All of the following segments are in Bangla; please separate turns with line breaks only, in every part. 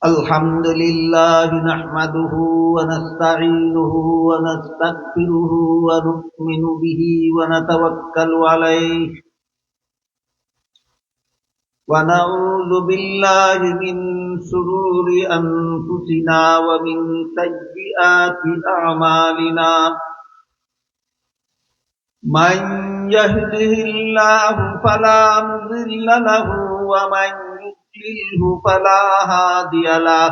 الحمد لله نحمده ونستعينه ونستغفره ونؤمن به ونتوكل عليه ونعوذ بالله من شرور أنفسنا ومن سيئات أعمالنا من يهده الله فلا مضل له ومن يضلله فلا هادي له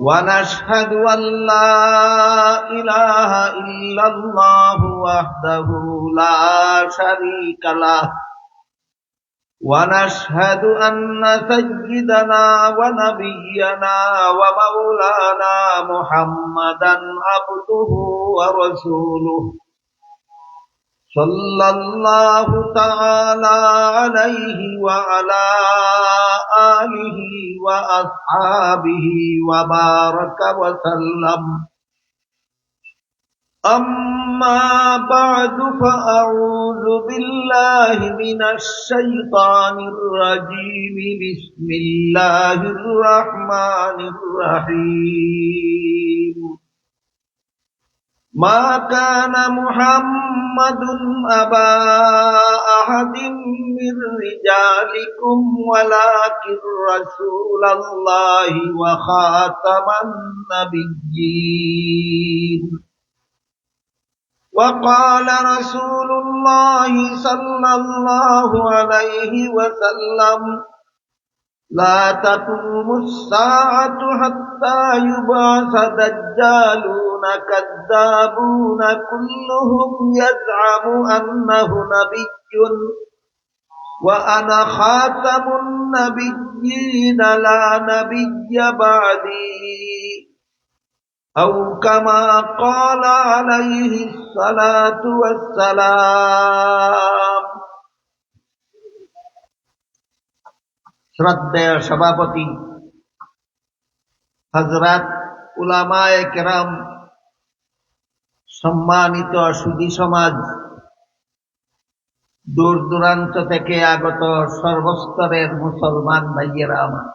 ونشهد أن لا إله إلا الله وحده لا شريك له ونشهد أن سيدنا ونبينا ومولانا محمدا عبده ورسوله صلى الله تعالى عليه وعلى آله وأصحابه وبارك وسلم أما بعد فأعوذ بالله من الشيطان الرجيم بسم الله الرحمن الرحيم ما كان محمد أبا أحد من رجالكم ولكن رسول الله وخاتم النبيين وقال رسول الله صلى الله عليه وسلم لا تقوم الساعة حتى يبعث دجالون كذابون كلهم يزعم أنه نبي وأنا خاتم النبيين لا نبي بعدي أو كما قال عليه الصلاة والسلام শ্রদ্ধেয় সভাপতি হযরত উলামায়ে কেরাম, সম্মানিত সুধী সমাজ, দূর দূরান্ত থেকে আগত সর্বস্তরের মুসলমান ভাইয়েরা আমার,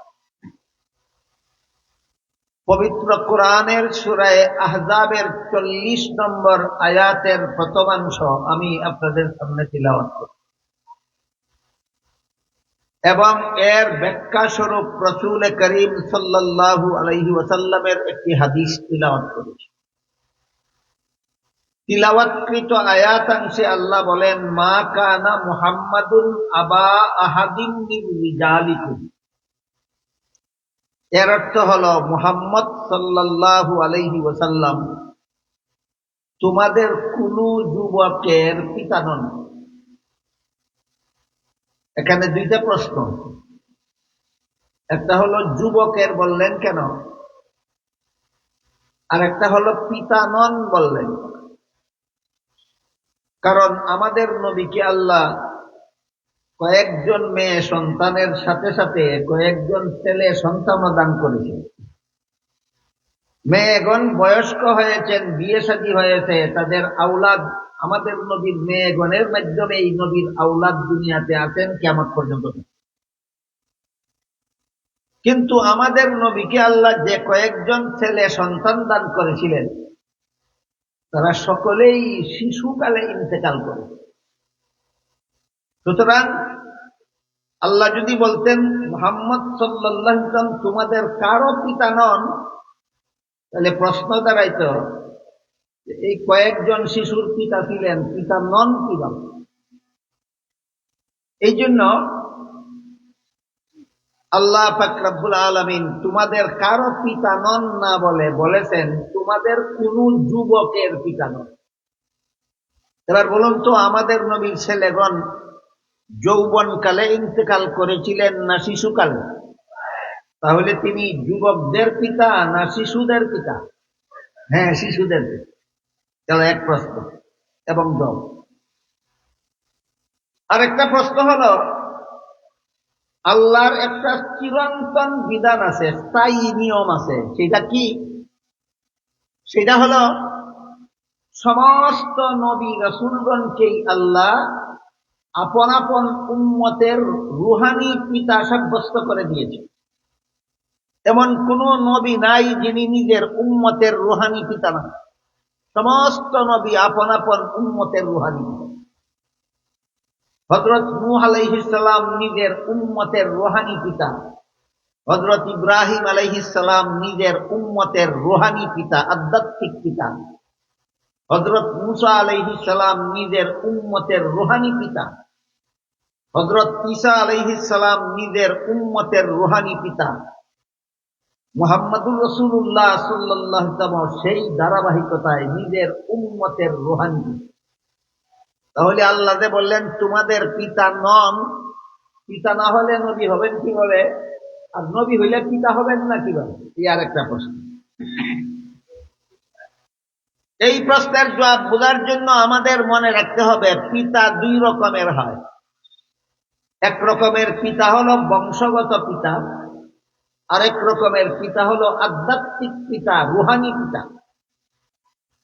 পবিত্র কোরআনের সূরা আহজাবের 40 নম্বর আয়াতের প্রথমাংশ আমি আপনাদের সামনে তিলাওয়াত করব এবং এর ব্যাখ্যা স্বরূপ রাসূল করিম সাল্লাল্লাহু আলাইহি ওয়াসাল্লামের একটি হাদিস তিলাওয়াত করেছি। তিলাওয়াতকৃত আয়াতাংশে আল্লাহ বলেন, মা কানা মুহাম্মাদুন আবা আহাদিন মিন রিজালিকুম। এর অর্থ হলো, মুহাম্মদ সাল্লাল্লাহু আলাইহি ওয়াসাল্লাম তোমাদের কোন যুবকের পিতা নন। এখানে দুইটা প্রশ্ন, একটা হলো যুবকের বললেন কেন, আর একটা হলো পিতা নন বললেন। কারণ আমাদের নবীকে আল্লাহ কয়েকজন মেয়ে সন্তানের সাথে সাথে কয়েকজন ছেলে সন্তানও দান করেছেন। মেয়েগণ বয়স্ক হয়েছেন, বিয়ে শাদী হয়েছে, তাদের আওলাদ আমাদের নবীর মেয়েগণের মাধ্যমে এই নবীর আওলাদ দুনিয়াতে আছেন কিয়ামত পর্যন্ত। কিন্তু আমাদের নবীকে আল্লাহ যে কয়েকজন ছেলে সন্তান দান করেছিলেন, তারা সকলেই শিশুকালে ইন্তেকাল করে। সুতরাং আল্লাহ যদি বলতেন মুহাম্মদ সাল্লাল্লাহু আলাইহি ওয়াসাল্লাম তোমাদের কারো পিতা নন, তাহলে প্রশ্ন দাঁড়াইতো এই কয়েকজন শিশুর পিতা ছিলেন, পিতা নন কিভাবে? এই জন্য আল্লাহ পাক রব্বুল আলামিন তোমাদের কারো পিতা নন না বলে বলেছেন তোমাদের কোন যুবকের পিতা নন। এবার বলুন তো, আমাদের নবীর ছেলেগণ যৌবনকালে ইন্তেকাল করেছিলেন না শিশুকালে? তাহলে তিনি যুবকদের পিতা না শিশুদের পিতা? হ্যাঁ, শিশুদের পিতা। তাহলে এক প্রশ্ন এবং জবাব। আরেকটা প্রশ্ন হলো, আল্লাহর একটা চিরন্তন বিধান আছে, স্থায়ী নিয়ম আছে, সেটা কি? সেটা হলো সমস্ত নবী রাসূলগণকেই আল্লাহ আপন আপন উম্মতের রুহানি পিতা সাব্যস্ত করে দিয়েছে। এমন কোন নবী নাই যিনি নিজের উম্মতের রুহানি পিতা না। সমস্ত নবী আপন আপন উম্মতের রুহানি পিতা। হযরত নূহ আলাইহিস সালাম নিজের উম্মতের রুহানি পিতা। হযরত ইব্রাহিম আলাইহিস সালাম নিজের উম্মতের রুহানি পিতা, আধ্যাত্মিক পিতা। হযরত মূসা আলাইহিস সালাম নিজের উম্মতের রুহানি পিতা। হযরত ঈসা আলাইহিস সালাম নিজের উম্মতের রুহানি পিতা। মুহাম্মদুর রাসূলুল্লাহ সাল্লাল্লাহু আলাইহি ওয়াসাল্লাম সেই ধারাবাহিকতায় নিজের উম্মতের রুহানি পিতা। তাহলে আল্লাহ যে বললেন তোমাদের পিতা নন, পিতা না হলে নবী হবেন কিভাবে? আর নবী হইলে পিতা হবেন না কিভাবে? এই আর একটা প্রশ্ন। এই প্রশ্নের জবাব বোঝার জন্য আমাদের মনে রাখতে হবে পিতা দুই রকমের হয়। এক রকমের পিতা হলো বংশগত পিতা, আরেক রকমের পিতা হলো আধ্যাত্মিক পিতা, রুহানি পিতা।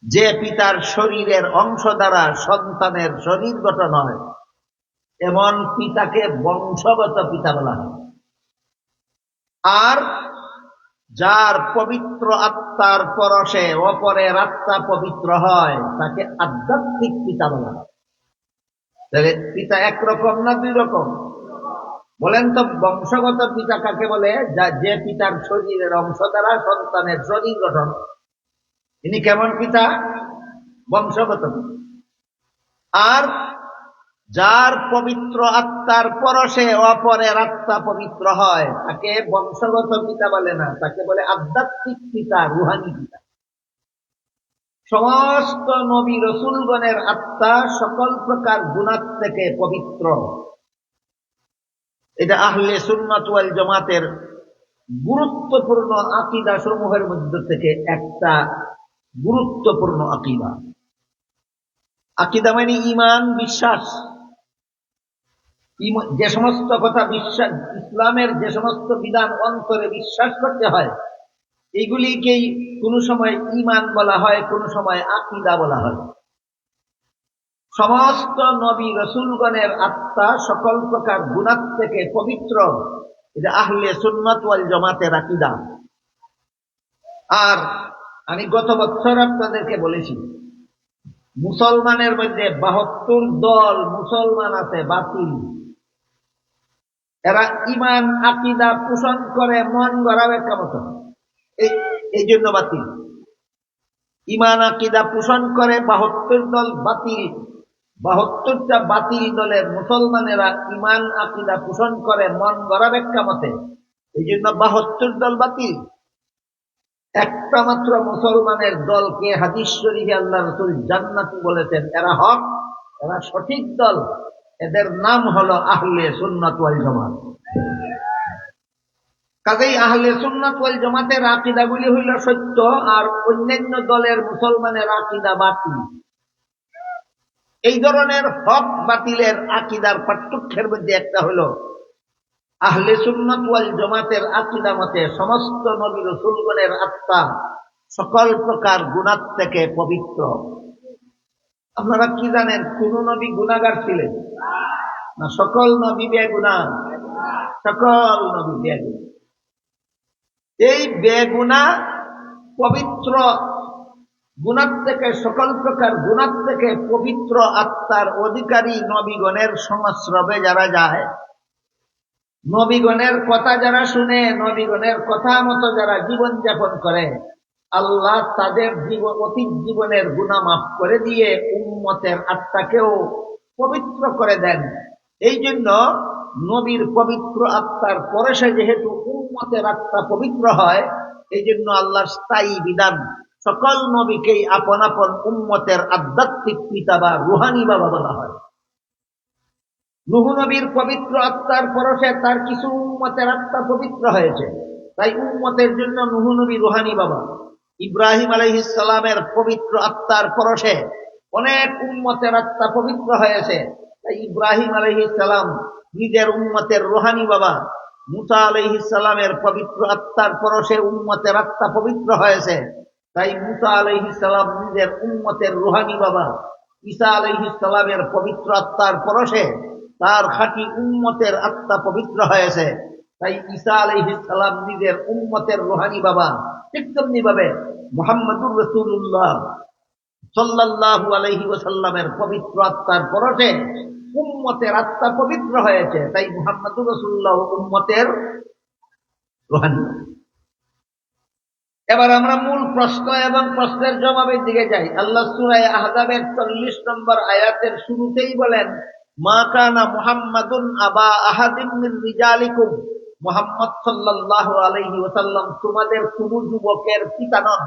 যে পিতার শরীরের অংশ দ্বারা সন্তানের শরীর গঠন হয়, এমন পিতাকে বংশগত পিতা বলা হয়। আর যার পবিত্র আত্মার পরশে অপরের আত্মা পবিত্র হয়, তাকে আধ্যাত্মিক পিতা বলা হয়। তাহলে পিতা একরকম না দুই রকম? বলেন তো, বংশগত পিতা কাকে বলে? যে পিতার শরীরের অংশ দ্বারা সন্তানের শরীর গঠন। তিনি কেমন পিতা? বংশগত পিতা। আর যার পবিত্র আত্মার পরশে অপরের আত্মা পবিত্র হয়, তাকে বংশগত পিতা বলে না, তাকে বলে আধ্যাত্মিক পিতা, রুহানি পিতা। সমস্ত নবী রসুলগণের আত্মা সকল প্রকার গুনাহ থেকে পবিত্র। এটা আহলে সুন্নাত ওয়াল জামাতের গুরুত্বপূর্ণ আকীদা সমূহের মধ্যে থেকে একটা গুরুত্বপূর্ণ আকীদা। আকীদা মানে ঈমান, বিশ্বাস। যে সমস্ত কথা বিশ্বাস, ইসলামের যে সমস্ত বিধান অন্তরে বিশ্বাস করতে হয়, এইগুলিকেই কোন সময় ঈমান বলা হয়, কোন সময় আকীদা বলা হয়। সমস্ত নবী রসুলগণের আত্মা সকল প্রকার গুনাহ থেকে পবিত্র। এটা আহলে সুন্নাত ওয়াল জামাতের আকীদা। আর আমি গত বছর আপনাদেরকে বলেছি, মুসলমানের মধ্যে 72 দল মুসলমান আছে বাতিল। এরা ঈমান আকীদা পোষণ করে মন গড়াবে কেমত, এই জন্য বাতিল। ঈমান আকীদা পোষণ করে 72 দল বাতিল। 72টা বাতিল দলের মুসলমানেরা ঈমান আকীদা পোষণ করে মন গড়াবে কেমতে, এই জন্য 72 দল বাতিল। একটা মাত্র মুসলমানের দলকে হাদিস শরীফে আল্লাহ রাসূল জান্নাতি বলেছেন, এরা হক, এরা সঠিক দল। এদের নাম হলো আহলে সুন্নাত ওয়াল জামাত। কাজেই আহলে সুন্নাত ওয়াল জামাতের আকীদাগুলি হইল সত্য, আর অন্যান্য দলের মুসলমানের আকীদা বাতিল। এই ধরনের হক বাতিলের আকীদার পার্থক্যের মধ্যে একটা হলো, আহলে সুন্নাত ওয়াল জামাতের আকীদা মতে সমস্ত নবী রাসূলগণের আত্মা সকল প্রকার গুনাহ থেকে পবিত্র। আপনারা কি জানেন কোন নবী গুনাহগার ছিলেন না? সকল নবী বেগুনাহ, সকল নবী বেগুনাহ। এই বেগুনাহ পবিত্র গুনাহ থেকে, সকল প্রকার গুনাহ থেকে পবিত্র আত্মার অধিকারী নবীগণের সংস্রবে যারা যায়, নবীগণের কথা যারা শুনে, নবীগণের কথা মতো যারা জীবন যাপন করে, আল্লাহ তাদের অতীত জীবনের গুনাহ মাফ করে দিয়ে উম্মতের আত্মাকেও পবিত্র করে দেন। এই জন্য নবীর পবিত্র আত্মার পরশে যেহেতু উম্মতের আত্মা পবিত্র হয়, এই জন্য আল্লাহর স্থায়ী বিধান সকল নবীকেই আপন আপন উম্মতের আধ্যাত্মিক পিতা বা রুহানি বাবা বলা হয়। নূহ নবীর পবিত্র আত্মার পরশে তার কিছু উম্মতের আত্মা পবিত্র হয়েছে, তাই উম্মতের জন্য নূহ নবী রুহানি বাবা। ইব্রাহিম আলাইহিস সালামের পবিত্র আত্মার পরশে অনেক উম্মতের আত্মা পবিত্র হয়েছে, তাই ইব্রাহিম আলাইহিস সালাম নিজের উম্মতের রুহানি বাবা। মূসা আলাইহিস সালামের পবিত্র আত্মার পরশে উম্মতের আত্মা পবিত্র হয়েছে, তাই মূসা আলাইহিস সালাম নিজের উম্মতের রুহানি বাবা। ঈসা আলাইহিস সালামের পবিত্র আত্মার পরশে তার খাঁটি উম্মতের আত্মা পবিত্র হয়েছে, তাই ঈসা আলাইহিস সালাম নিজের উম্মতের রুহানি বাবা, ঠিক তেমনি ভাবে মুহাম্মদুর রাসূলুল্লাহ সাল্লাল্লাহু আলাইহি ওয়াসাল্লামের পবিত্র আত্মার পরশে উম্মতের আত্মা পবিত্র হয়েছে, তাই মুহাম্মদুর রাসূলুল্লাহ উম্মতের রুহানি। এবার আমরা মূল প্রশ্ন এবং প্রশ্নের জবাবের দিকে যাই। আল্লাহ সূরা আহজাবের 40 নম্বর আয়াতের শুরুতেই বলেন, মা কানা মুহাম্মাদুন আবা আহাদিন মিন রিজালিকুম, মুহাম্মদ সাল্লাল্লাহু আলাইহি ওয়াসাল্লাম তোমাদের কোন যুবকের পিতা নন।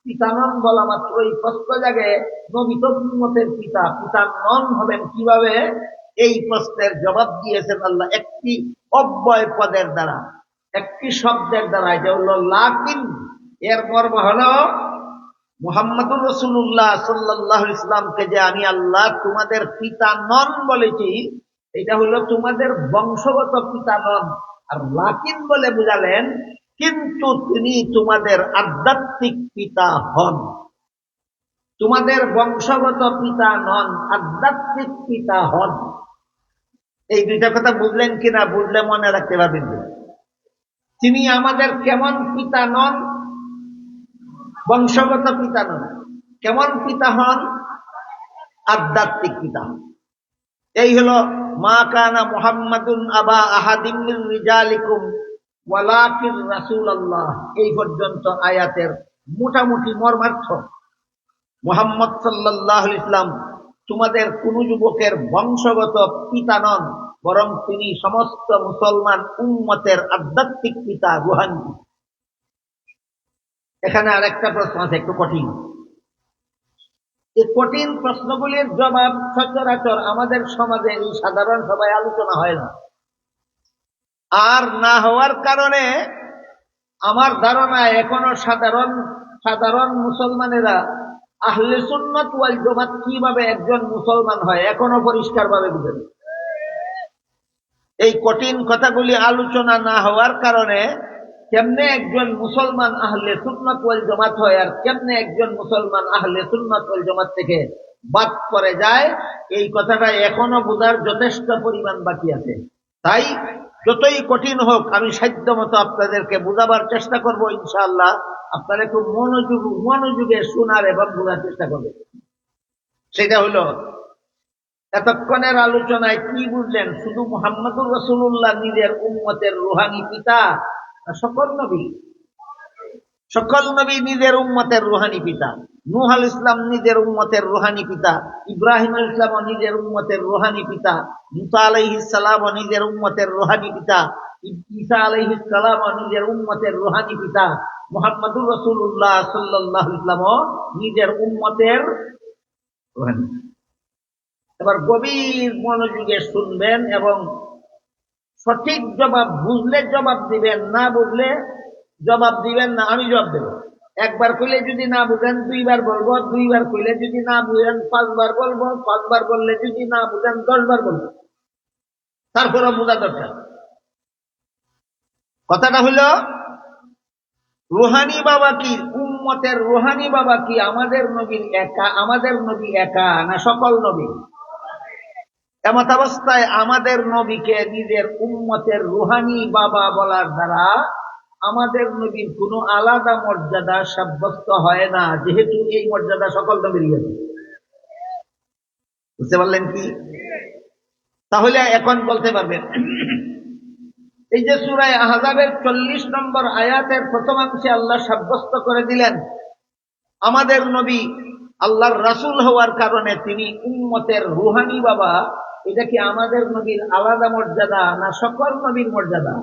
পিতা নন বলা মাত্রই প্রশ্ন জাগে, নবী তো উম্মতের পিতা, পিতা নন হবেন কিভাবে? এই প্রশ্নের জবাব দিয়েছেন আল্লাহ একটি অব্যয় পদের দ্বারা, একটি শব্দের দ্বারা, এটা হলো লাকিন। এর মর্ম হলো মুহাম্মদুর রাসূলুল্লাহ সাল্লাল্লাহু আলাইহি ওয়াসাল্লামকে যে আমি আল্লাহ তোমাদের পিতা নন বলেছি, এটা হলো তোমাদের বংশগত পিতা নন। আর লাকিন বলে বুঝালেন কিন্তু তিনি তোমাদের আধ্যাত্মিক পিতা হন। তোমাদের বংশগত পিতা নন, আধ্যাত্মিক পিতা হন। এই দুইটা কথা বুঝলেন কিনা? বুঝলে মনে রাখতে পারবেন। তিনি আমাদের কেমন পিতা নন? বংশগত পিতা নন। কেমন পিতা হন? আধ্যাত্মিক পিতা হন। এই হলো মা কানা মুহাম্মাদুন আবা আহাদিম মিন রিজালিকুম ওয়ালাকিন রাসূলুল্লাহ, এই পর্যন্ত আয়াতের মোটামুটি মর্মার্থ। মুহাম্মদ সাল্লাল্লাহু আলাইহি ওয়াসাল্লাম তোমাদের কোন যুবকের বংশগত পিতা নন, বরং তিনি সমস্ত মুসলমান উম্মতের আধ্যাত্মিক পিতা, রুহানি। এখানে আরেকটা প্রশ্ন আছে, একটু কঠিন। এই কঠিন প্রশ্নগুলির জবাব সচরাচর আমাদের সমাজে এই সাধারণ সভায় আলোচনা হয় না। আর না হওয়ার কারণে আমার ধারণা এখনো সাধারণ মুসলমানেরা আহলে সুন্নাত ওয়াল জামাত কিভাবে একজন মুসলমান হয় এখনো পরিষ্কার ভাবে বুঝেন। এই কঠিন কথাগুলি আলোচনা না হওয়ার কারণে কেমনে একজন মুসলমান আহলে সুন্নাত ওয়াল জামাত হয় আর কেমনে একজন মুসলমান আহলে সুন্নাত ওয়াল জামাত থেকে বাদ পড়ে যায়, এই কথাটা এখনো বোঝার যথেষ্ট পরিমাণ বাকি আছে। তাই যতই কঠিন হোক আমি সাধ্য মতো আপনাদেরকে বোঝাবার চেষ্টা করবো ইনশাআল্লাহ। আপনারা খুব মনোযোগে শোনার এবং বোঝার চেষ্টা করবেন। সেটা হলো, এতক্ষণের আলোচনায় কি বুঝলেন? শুধু মুহাম্মদুর রাসূলুল্লাহ নিজের উম্মতের রুহানি পিতা, সকল নবী নিজের উম্মতের রুহানি পিতা। নূহ আলাইহিস সালাম নিজের উম্মতের রুহানি পিতা, ইব্রাহিম আলাইহিস সালাম নিজের উম্মতের রুহানি পিতা, মুসা আলাইহিস সালাম নিজের উম্মতের রুহানি পিতা, ঈসা আলাইহিস সালাম নিজের উম্মতের রুহানি পিতা, মুহাম্মদুর রাসূলুল্লাহ সাল্লাল্লাহু আলাইহি ওয়াসাল্লাম নিজের উম্মতের রুহানি। এবার গভীর মনোযোগে শুনবেন এবং সঠিক জবাব বুঝলে জবাব দিবেন, না বুঝলে জবাব দিবেন না। আমি জবাব দেব। একবার কইলে যদি না বুঝেন 2 বার বলবো, 2 বার কইলে যদি না বুঝেন 5 বার বলবো, 5 বার বললে যদি না বুঝেন 10 বার বলবো। তারপরে বোঝা দরকার। কথাটা হলো, রুহানি বাবা কি? উম্মতের রুহানি বাবা কি আমাদের নবীর একা? আমাদের নবী একা না সকল নবী? এমত অবস্থায় আমাদের নবীকে নিজের উম্মতের রুহানি বাবা বলার দ্বারা আমাদের নবীর কোনো আলাদা মর্যাদা সাব্যস্ত হয় না, যেহেতু এই মর্যাদা সকল নবীরই আছে। বুঝতে পারলেন কি? তাহলে এখন বলতে পারবেন, এই যে সূরা আহজাবের 40 নম্বর আয়াতের প্রথমাংশে আল্লাহ সাব্যস্ত করে দিলেন আমাদের নবী আল্লাহর রাসূল হওয়ার কারণে তিনি উম্মতের রুহানি বাবা, এটা কি আমাদের নবীর আলাদা মর্যাদা না সকল নবীর মর্যাদা?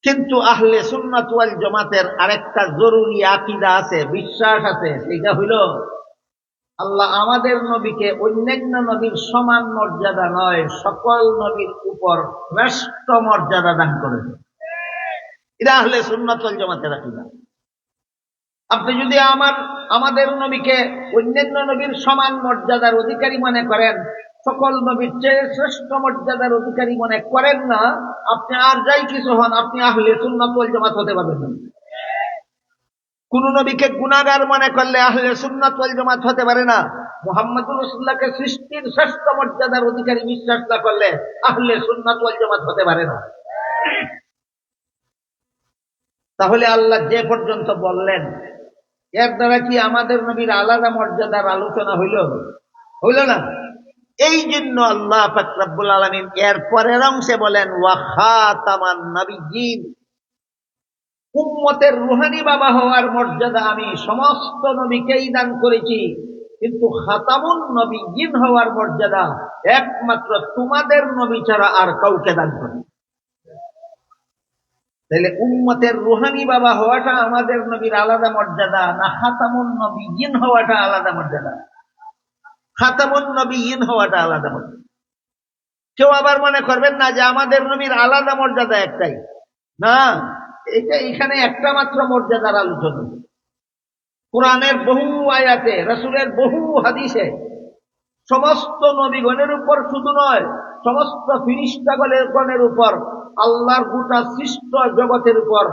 কিন্তু আহলে সুন্নাত ওয়াল জামাতের আরেকটা জরুরি আকীদা আছে, বিশ্বাস আছে। সেটা হইল আল্লাহ আমাদের নবীকে অন্যান্য নবীর সমান মর্যাদা নয়, সকল নবীর উপর শ্রেষ্ঠ মর্যাদা দান করেছেন। এটা আহলে সুন্নাত ওয়াল জামাতের আকীদা। আপনি যদি আমাদের নবীকে অন্যান্য নবীর সমান মর্যাদার অধিকারী মনে করেন, সকল নবীর চেয়ে শ্রেষ্ঠ মর্যাদার অধিকারী মনে করেন না, আপনি আর যাই কিছু হন, আপনি আহলে সুন্নাত ওয়াল জামাত হতে পারবেন না। কোন নবীকে গুনাহগার মনে করলে আহলে সুন্নাত ওয়াল জামাত হতে পারে না। মুহাম্মদুর রাসূলুল্লাহকে সৃষ্টির শ্রেষ্ঠ মর্যাদার অধিকারী বিশ্বাস না করলে আহলে সুন্নাত ওয়াল জামাত হতে পারে না। তাহলে আল্লাহ যে পর্যন্ত বললেন, এর দ্বারা কি আমাদের নবীর আলাদা মর্যাদার আলোচনা হইল না? এই জন্য আল্লাহ পাক রব্বুল আলামিন এর পরের অংশে বলেন, ওয়া খাতামান নবিয়্যিন, উম্মতের রুহানি বাবা হওয়ার মর্যাদা আমি সমস্ত নবীকেই দান করেছি, কিন্তু খাতামুন নবিয়্যিন হওয়ার মর্যাদা একমাত্র তোমাদের নবী ছাড়া আর কাউকে দান করি। তাহলে উম্মতের রুহানি বাবা হওয়াটা আমাদের নবীর আলাদা মর্যাদা, না খাতামুন নবিয়্যিন হওয়াটা আলাদা মর্যাদা? খাতামুন নবিয়্যিন হওয়াটা আলাদা মর্যাদা। কেউ আবার মনে করবেন না যে আমাদের নবীর আলাদা মর্যাদা একটাই, না, এটা এখানে একটা মাত্র মর্যাদার আলোচনা। কোরআনের বহু আয়াতে, রাসূলের বহু হাদিসে সমস্ত নবীগণের উপর শুধু নয়, সমস্ত ফিরিস্তাগণের উপর, আল্লাহর গোটা সৃষ্ট জগতের উপর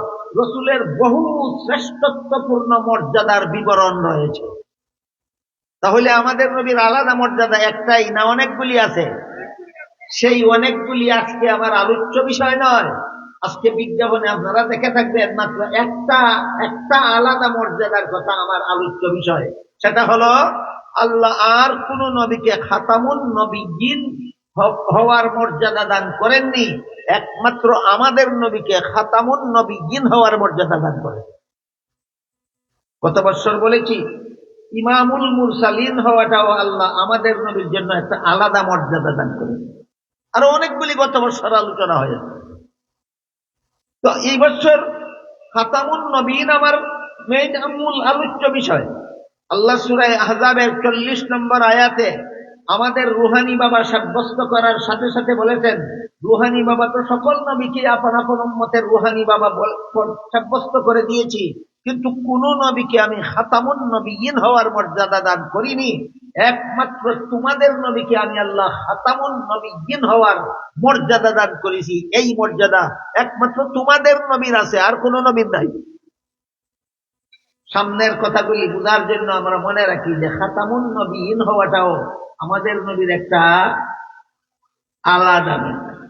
রাসূলের বহু শ্রেষ্ঠত্বপূর্ণ মর্যাদার বিবরণ রয়েছে। তাহলে আমাদের নবীর আলাদা মর্যাদা একটাই না অনেকগুলি আছে? সেই অনেকগুলি আজকে আমার আলোচ্য বিষয় নয়। আজকে বিজ্ঞাপনে আপনারা দেখে থাকবেন মাত্র একটা আলাদা মর্যাদার কথা আমার আলোচ্য বিষয়। সেটা হলো আল্লাহ আর কোন নবীকে খাতামুন নবিয়্যিন হওয়ার মর্যাদা দান করেননি, একমাত্র আমাদের নবীকে খাতামুন নবিয়্যিন হওয়ার মর্যাদা দান করেন। গত বছর বলেছি, ইমামুল মুরসালিন হওয়াটাও আল্লাহ আমাদের নবীর জন্য একটা আলাদা মর্যাদা দান করেন। আরো অনেকগুলি গত বছর আলোচনা হয়েছে। তো এই বছর খাতামুন নবীন আমার মেইন মূল আলোচ্য বিষয়। আল্লাহ সূরা আহজাবের 40 নম্বর আয়াতে আমাদের রুহানি বাবা সাব্যস্ত করার সাথে সাথে বলেছেন, রুহানি বাবা তো সকল নবীকে আপন আপন উম্মতের রুহানি বাবা সাব্যস্ত করে দিয়েছি, কিন্তু কোন নবীকে আমি খাতামুন নবিয়্যিন হওয়ার মর্যাদা দান করিনি, একমাত্র তোমাদের নবীকে আমি আল্লাহ খাতামুন নবিয়্যিন হওয়ার মর্যাদা দান করেছি। এই মর্যাদা একমাত্র তোমাদের নবীর আছে, আর কোন নবীর নাই। সামনের কথাগুলি বোঝার জন্য আমরা মনে রাখি যে খাতামুন নবিয়্যিন হওয়াটাও আমাদের নবীর একটা আলাদা মর্যাদা।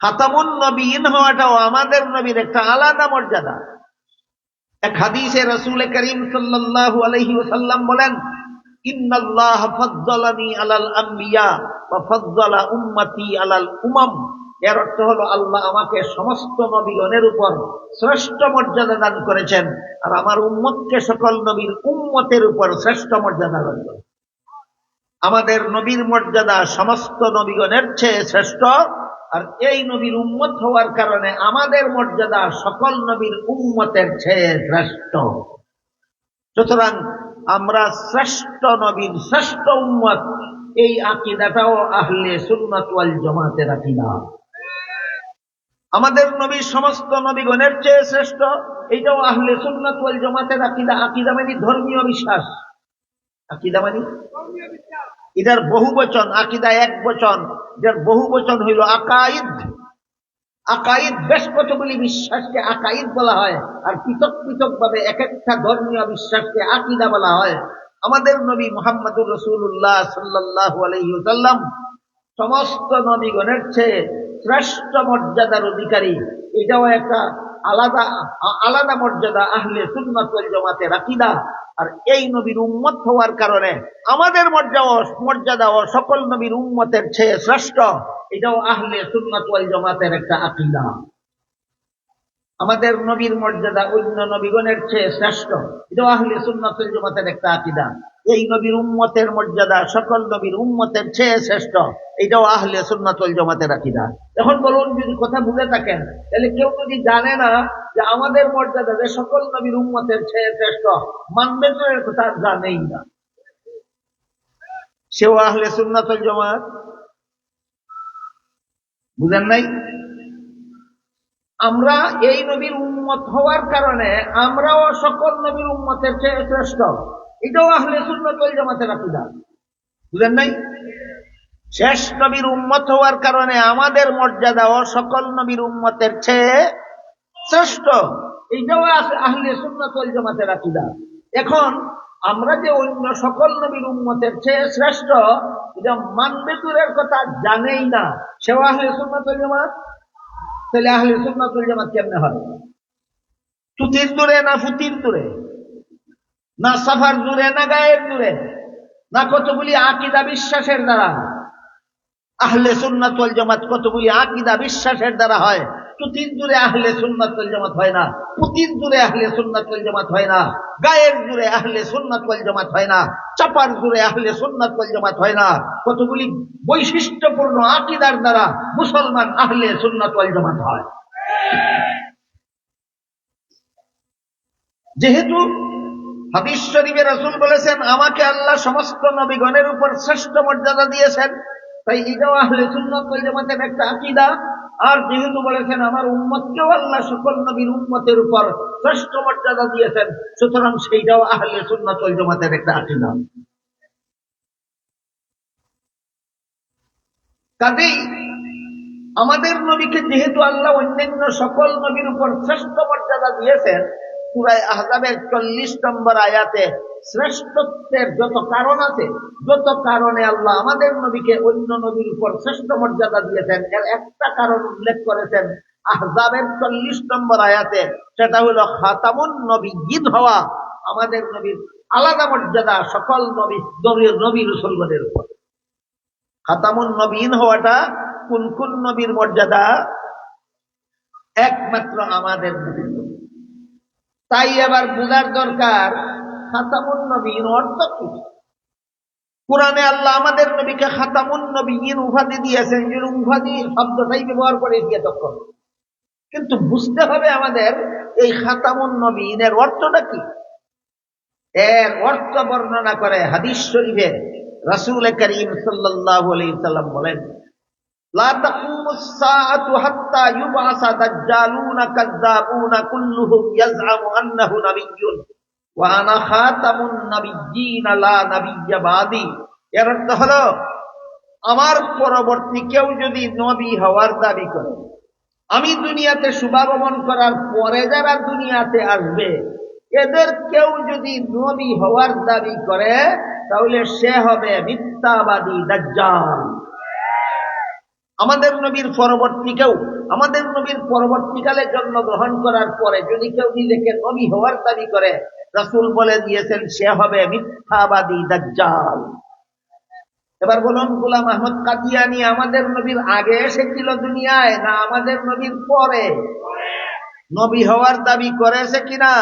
খাতামুন নবিয়্যিন হওয়াটাও আমাদের নবীর একটা আলাদা মর্যাদা। এক হাদিসে রাসূল করিম সাল্লাল্লাহু আলাইহি ওয়াসাল্লাম বলেন, ইন্নাল্লাহ ফাদ্দালানি আলাল আম্বিয়া ওয়া ফাদ্দালা উম্মতি আলাল উমাম। এর অর্থ হলো আল্লাহ আমাকে সমস্ত নবীগণের উপর শ্রেষ্ঠ মর্যাদা দান করেছেন, আর আমার উম্মতকে সকল নবীর উম্মতের উপর শ্রেষ্ঠ মর্যাদা দান করেছেন। আমাদের নবীর মর্যাদা সমস্ত নবীগণের চেয়ে শ্রেষ্ঠ, আর এই নবীর উম্মত হওয়ার কারণে আমাদের মর্যাদা সকল নবীর উম্মতের চেয়ে শ্রেষ্ঠ। সুতরাং আমরা শ্রেষ্ঠ নবীর শ্রেষ্ঠ উম্মত, এই আকীদাটাও আহলে সুন্নাত ওয়াল জামাতের আকীদা। আমাদের নবী সমস্ত নবীগণের চেয়ে শ্রেষ্ঠ, এইটাও আহলে সুন্নাত ওয়াল জামাতের আকীদা। আকীদা মানে ধর্মীয় বিশ্বাস, আকীদা মানে এটার বহু বচন, আকীদা এক বচন, এটার বহু বচন হইল আকাইদ। আকাইদ বেশ কতগুলি বিশ্বাসকে আকাইদ বলা হয়, আর পৃথক পৃথক ভাবে এক একটা ধর্মীয় বিশ্বাসকে আকীদা বলা হয়। আমাদের নবী মুহাম্মদুর রাসূলুল্লাহ সাল্লাল্লাহু আলাইহি ওয়াসাল্লাম সমস্ত নবীগণের চেয়ে শ্রেষ্ঠ মর্যাদার অধিকারী, এটাও একটা আলাদা মর্যাদা আহলে সুন্নাত ওয়াল জামাতের আকীদা। আর এই নবীর উম্মত হওয়ার কারণে আমাদের মর্যাদা ও সকল নবীর উম্মতের চেয়ে শ্রেষ্ঠ, এটাও আহলে সুন্নাত ওয়াল জামাতের একটা আকীদা। আমাদের নবীর মর্যাদা অন্য নবীগণের চেয়ে শ্রেষ্ঠ, এটাও আহলে সুন্নাত ওয়াল জামাতের একটা আকীদা। এই নবীর উম্মতের মর্যাদা সকল নবীর উম্মতের চেয়ে শ্রেষ্ঠ, এটাও আহলে সুন্নাত ওয়াল জামাতের আকীদা। এখন বলুন, যদি কথা বুঝে থাকেন, তাহলে কেউ যদি জানে না যে আমাদের মর্যাদা যে সকল নবীর উম্মতের চেয়ে শ্রেষ্ঠ, মানবে তো এর কথা জানেই না, সেও আহলে সুন্নাত ওয়াল জামাত। বুঝেন নাই? আমরা এই নবীর উম্মত হওয়ার কারণে আমরাও সকল নবীর উম্মতের চেয়ে শ্রেষ্ঠ, এটাও আহলে সুন্নাত ওয়াল জামাতের আকীদা। বুঝেন নাই? শেষ নবীর উম্মত হওয়ার কারণে আমাদের মর্যাদা ও সকল নবীর উম্মতের চেয়ে শ্রেষ্ঠ, এইটাও আহলে সুন্নাত ওয়াল জামাতের আকীদা। এখন আমরা যে অন্য সকল নবীর উম্মতের চেয়ে শ্রেষ্ঠ এটা মানবে দূরের কথা, জানেই না, সেও আহলে সুন্নাত ওয়াল জামাত। তাহলে আহলে সুন্নাত ওয়াল জামাত কেমনে হয়? তুতির দূরে না ফুতির দূরে, না সাফার দূরে না গায়ের দূরে, না কতগুলি আকীদা বিশ্বাসের দ্বারা। আহলে সুন্নাত ওয়াল জামাত কতগুলি আকীদা বিশ্বাসের দ্বারা হয়। তুতির দূরে আহলে সুন্নাত ওয়াল জামাত হয় না, পুতির দূরে আহলে সুন্নাত ওয়াল জামাত হয় না, গায়ের দূরে আহলে সুন্নাত ওয়াল জামাত হয় না, চাপার দূরে আহলে সুন্নাত ওয়াল জামাত হয় না। কতগুলি বৈশিষ্ট্যপূর্ণ আকীদার দ্বারা মুসলমান আহলে সুন্নাত ওয়াল জামাত হয়। যেহেতু হাদিস শরীফে রাসূল বলেছেন আমাকে আল্লাহ সমস্ত নবীগণের উপর শ্রেষ্ঠ মর্যাদা দিয়েছেন, তাই এটাও আহলে সুন্নাত ওয়াল জামাতের একটা আকীদা। আর যেহেতু বলেছেন আমার উম্মতকেও আল্লাহ সকল নবীর উম্মতের উপর শ্রেষ্ঠ মর্যাদা দিয়েছেন, সুতরাং সেইটাও আহলে সুন্নাত ওয়াল জামাতের একটা আকীদা। কাজেই আমাদের নবীকে যেহেতু আল্লাহ অন্যান্য সকল নবীর উপর শ্রেষ্ঠ মর্যাদা দিয়েছেন, সূরা আহজাবের 40 নম্বর আয়াতে শ্রেষ্ঠত্বের যত কারণ আছে, যত কারণে আল্লাহ আমাদের নবীকে অন্য নবীর উপর শ্রেষ্ঠ মর্যাদা দিয়েছেন, এর একটা কারণ উল্লেখ করেছেন আহজাবের 40 নম্বর আয়াতে। সেটা হলো খাতামুন নবিয়্যিন হওয়া, আমাদের নবীর আলাদা মর্যাদা সকল নবী রাসূলগণের উপর। খাতামুন নবিয়্যিন হওয়াটা কোন কোন নবীর মর্যাদা? একমাত্র আমাদের নবীর। তাই এবার বোঝার দরকার খাতামুন নবিয়্যিন অর্থ কি। কোরআনে আল্লাহ আমাদের নবীকে খাতামুন নবিয়্যিন উপাধি দিয়েছেন, যে উপাধি শব্দটাই ব্যবহার করেছি এতক্ষণ, কিন্তু বুঝতে হবে আমাদের এই খাতামুন নবিয়্যিনের অর্থটা কি। এর অর্থ বর্ণনা করে হাদিস শরীফে রাসূল করিম সাল্লাল্লাহু আলাইহি ওয়াসাল্লাম বলেন, লা তাকুমুস সাআতু হাত্তা ইউবআসা দাজ্জালুনা কাযযাবুনা কুল্লুহুম ইয়াজআমু আন্নাহু নাবিয়্যুন ওয়া আনা খাতামুন নাবিয়্যিন লা নাবিয়্যা বাদি। এর অর্থ হলো আমার পরবর্তী কেউ যদি নবী হওয়ার দাবি করে, আমি দুনিয়াতে শুভাগমন করার পরে যারা দুনিয়াতে আসবে এদের কেউ যদি নবী হওয়ার দাবি করে তাহলে সে হবে মিথ্যাবাদী দাজ্জাল। আমাদের নবীর পরবর্তীকালে জন্মগ্রহণ করার পরে যদি কেউ নিজেকে নবী হওয়ার দাবি করে, রাসূল বলে দিয়েছেন সে হবে মিথ্যাবাদী দাজ্জাল। এবার বলুন, গোলাম আহমদ কাদিয়ানী আমাদের নবীর আগে এসেছিল দুনিয়ায় না আমাদের নবীর পরে? নবী হওয়ার দাবি করেছে কিনা?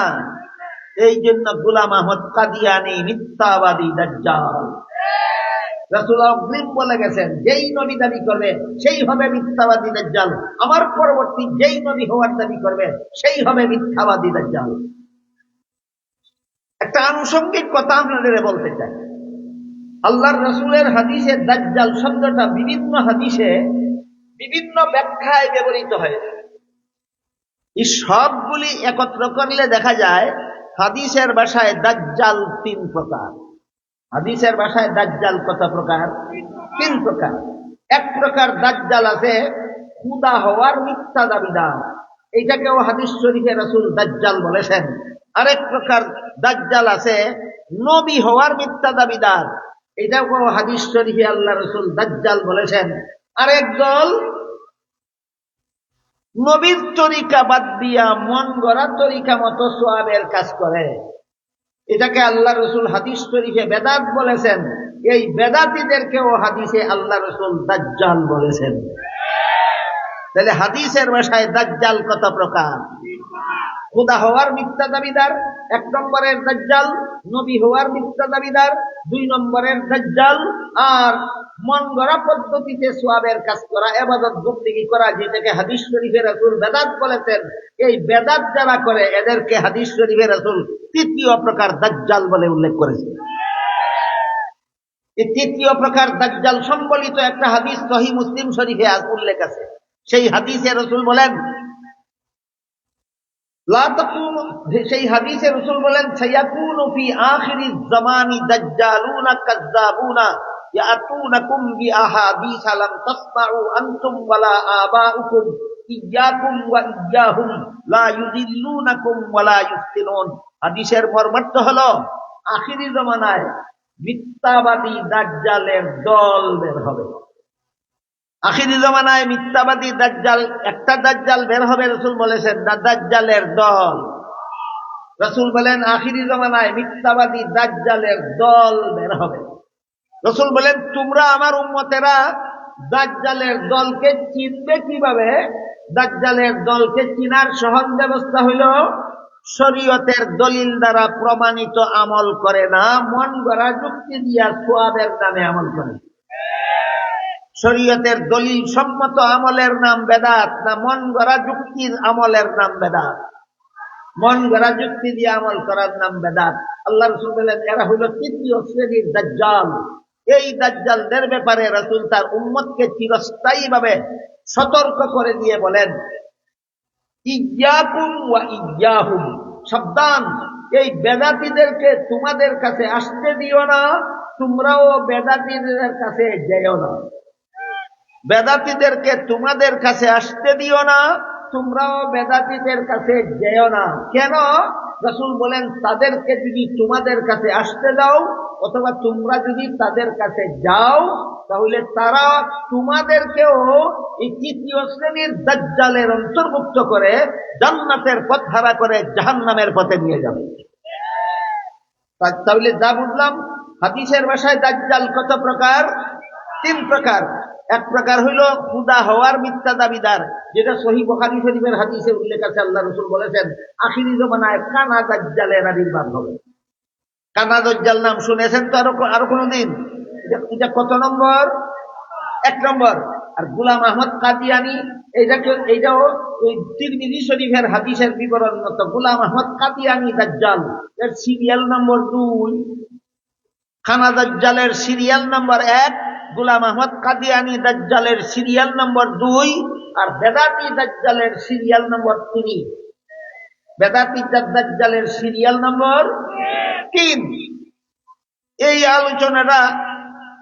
এই জন্য গোলাম আহমদ কাদিয়ানী মিথ্যাবাদী দাজ্জাল। রাসূল অগ্রিম বলে গেছেন যেই নবী দাবি করবে সেই হবে মিথ্যাবাদী দাজ্জাল, আমার পরবর্তী যেই নবী হওয়ার দাবি করবে সেই হবে মিথ্যাবাদী দাজ্জাল। একটা আনুষঙ্গিক কথা আপনাদের বলতে চাই, আল্লাহর রাসূলের হাদিসে দাজ্জাল শব্দটা বিভিন্ন হাদিসে বিভিন্ন ব্যাখ্যায় ব্যবহৃত হয়েছে। এই সবগুলি একত্র করলে দেখা যায় হাদিসের ভাষায় দাজ্জাল 3 প্রকার। হাদিসের ভাষায় দাজ্জাল কত প্রকার? 3 প্রকার। এক প্রকার দাজ্জাল আছে খোদা হওয়ার মিথ্যা দাবিদার, এইটাকেও হাদিস শরীফে রাসূল দাজ্জাল বলেছেন। আরেক প্রকার দাজ্জাল আছে নবী হওয়ার মিথ্যা দাবিদার, এটাকেও হাদিস শরীফে আল্লাহ রাসূল দাজ্জাল বলেছেন। আরেক দল নবীর তরিকা বাদ দিয়া মন গড়া তরিকা মতো সওয়াবের কাজ করে, এটাকে আল্লাহ রাসূল হাদিস শরীফে বেদাত বলেছেন। এই বেদাতীদেরকেও হাদিসে আল্লাহ রাসূল দাজ্জাল বলেছেন। তাহলে হাদিসের ভাষায় দাজ্জাল কত প্রকার? খোদা হওয়ার মিথ্যা দাবিদার 1 নম্বরের দাজ্জাল, নবী হওয়ার মিথ্যা দাবিদার 2 নম্বরের দাজ্জাল, আর মন গড়া পদ্ধতিতে সওয়াবের কাজ করা, ইবাদত বন্দেগী করা, যেটাকে হাদিস শরীফে রাসূল বেদাত বলেছেন। এই বেদাত যারা করে এদেরকে হাদিস শরীফে রাসূল 3য় প্রকার দাজ্জাল বলে উল্লেখ করেছেন। এই 3য় প্রকার দাজ্জাল সম্বলিত একটা হাদিস সহিহ মুসলিম শরীফে উল্লেখ আছে। সেই হাদিসে রাসূল বলেন সেই হাদিসে রাসূল বলেন সায়াকুনু ফি আখিরিজ জামানি দাজ্জালুনা কাযযাবুনা ইয়াতুনাকুম বিআহাদিস লাম তাসমাউ আনতুম ওয়ালা আবাউকুম ইয়্যাকুম ওয়া ইয়্যাহুম লা ইউযিল্লুনাকুম ওয়ালা ইফতিনুন। হাদিসের মর্মার্থ হলো আখিরি জমানায় মিথ্যাবাদী দাজ্জালের দল বের হবে। আখিরি জমানায় মিথ্যাবাদী দাজ্জাল, একটা দাজ্জাল বের হবে, রাসূল বলেছেন দাজ্জালের দল। রাসূল বলেন আখিরি জমানায় মিথ্যাবাদী দাজ্জালের দল বের হবে। রাসূল বলেন তোমরা আমার উম্মতেরা দাজ্জালের দলকে চিনবে কিভাবে? দাজ্জালের দলকে চিনার সহজ ব্যবস্থা হইল শরীয়তের দলিল দ্বারা প্রমাণিত আমল করে না, মন গড়া যুক্তি দিয়া সওয়াবের নামে আমল করে। শরীয়তের দলিল সম্মত আমলের নাম বেদাত, না মন গড়া যুক্তির আমলের নাম বেদাত? মন গড়া যুক্তি দিয়ে আমল করার নাম বেদাত। আল্লাহ রাসূল বলেন এরা হইল তৃতীয় শ্রেণীর দাজ্জাল। এই দাজ্জালদের ব্যাপারে রাসূল তার উম্মতকে চিরস্থায়ী ভাবে সতর্ক করে দিয়ে বলেন ইয়্যাকুম ওয়া ইয়্যাহুম, সাবধান, এই বেদাতীদেরকে তোমাদের কাছে আসতে দিও না, তোমরাও বেদাতীদের কাছে যেও না। বেদাতীদেরকে তোমাদের কাছে আসতে দিও না, তোমরাও বেদাতীদের কাছে যেও না। কেন? রাসূল বলেন তাদেরকে যদি তোমাদের কাছে আসতে দাও অথবা তোমরা যদি তাদের কাছে যাও তাহলে তারা তোমাদেরকেও এই তৃতীয় শ্রেণীর দাজ্জালের অন্তর্ভুক্ত করে জান্নাতের পথ হারা করে জাহান্নামের পথে নিয়ে যাবে। তাহলে যা বুঝলাম হাদিসের ভাষায় দাজ্জাল কত প্রকার? 3 প্রকার। এক প্রকার হইল খুদা হওয়ার মিথ্যা দাবিদার, যেটা সহিহ বুখারী শরীফের হাদিসে উল্লেখ আছে। আল্লাহ রাসূল বলেছেন আখিরি জমানায় কানা দাজ্জালের আবির্ভাব হবে। কানা দাজ্জাল নাম শুনেছেন তো আরো কোনদিন? এটা কত নম্বর? 1 নম্বর। আর গোলাম আহমদ কাদিয়ানী, এইটাও ওই তিরমিজি শরীফের হাদিসের বিবরণ মতো গোলাম আহমদ কাদিয়ানী দাজ্জাল, এর সিরিয়াল নম্বর 2। কানা দাজ্জালের সিরিয়াল নম্বর 1, গোলাম আহমদ কাদিয়ানী দাজ্জালের সিরিয়াল নম্বর 2, আর বেদাতি দাজ্জালের সিরিয়াল নম্বর 3। বেদাতি দাজ্জালের সিরিয়াল নম্বর 3। এই আলোচনাটা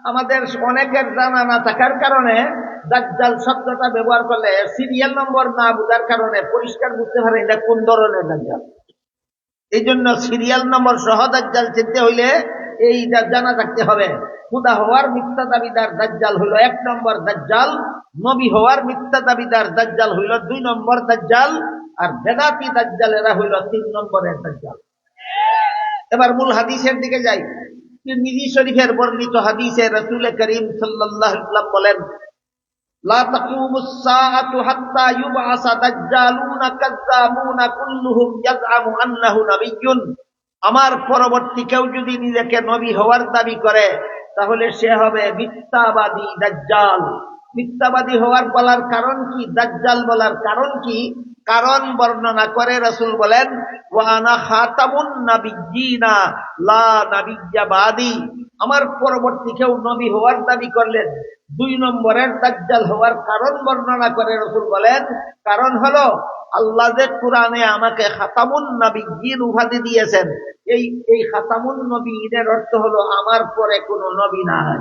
আমাদের অনেকের জানা না থাকার কারণে দাজ্জাল শব্দটা ব্যবহার করলে সিরিয়াল নম্বর না বোঝার কারণে পরিষ্কার বুঝতে পারে এটা কোন ধরনের দাজ্জাল। এই জন্য সিরিয়াল নম্বর সহ দাজ্জাল চিনতে হইলে এইটা জানা থাকতে হবে। খুদা হওয়ার মিথ্যা দাবিদার দাজ্জাল হইল 1 নম্বর দাজ্জাল, নবী হওয়ার মিথ্যা দাবিদার দাজ্জাল হইল 2 নম্বর দাজ্জাল, আর বেদাতি দাজ্জালেরা হইল 3 নম্বরের দাজ্জাল। এবার মূল হাদিসের দিকে যাই। তিরমিজি শরীফের বর্ণিত হাদিসে রাসূল করিম সাল্লাল্লাহু আলাইহি ওয়াসাল্লাম বলেন লা তাকুমুস সাআতু হাত্তা ইউবআসা দাজ্জালুনা কাযযাবুনা কুল্লুহুম ইয়াজআমু আন্নাহু নাবিয়্যুন। আমার পরবর্তী কেউ যদি নিজেকে নবী হওয়ার দাবি করে তাহলে সে হবে মিথ্যাবাদী দাজ্জাল। মিথ্যাবাদী হওয়ার বলার কারণ কি? দাজ্জাল বলার কারণ কি? কারণ বর্ণনা করে রাসূল বলেন ওয়া আনা খাতামুন নাবিয়্যিনা লা নাবিয়্যা বাদি। আমার পরবর্তী কেউ নবী হওয়ার দাবি করলেন 2 নম্বরের দাজ্জাল হওয়ার কারণ বর্ণনা করে রাসূল বলেন কারণ হলো আল্লাহ যে কোরআনে আমাকে খাতামুন নাবিয়্যিন উপাধি দিয়েছেন, এই খাতামুন নবীনের অর্থ হলো আমার পরে কোনো নবী নাই।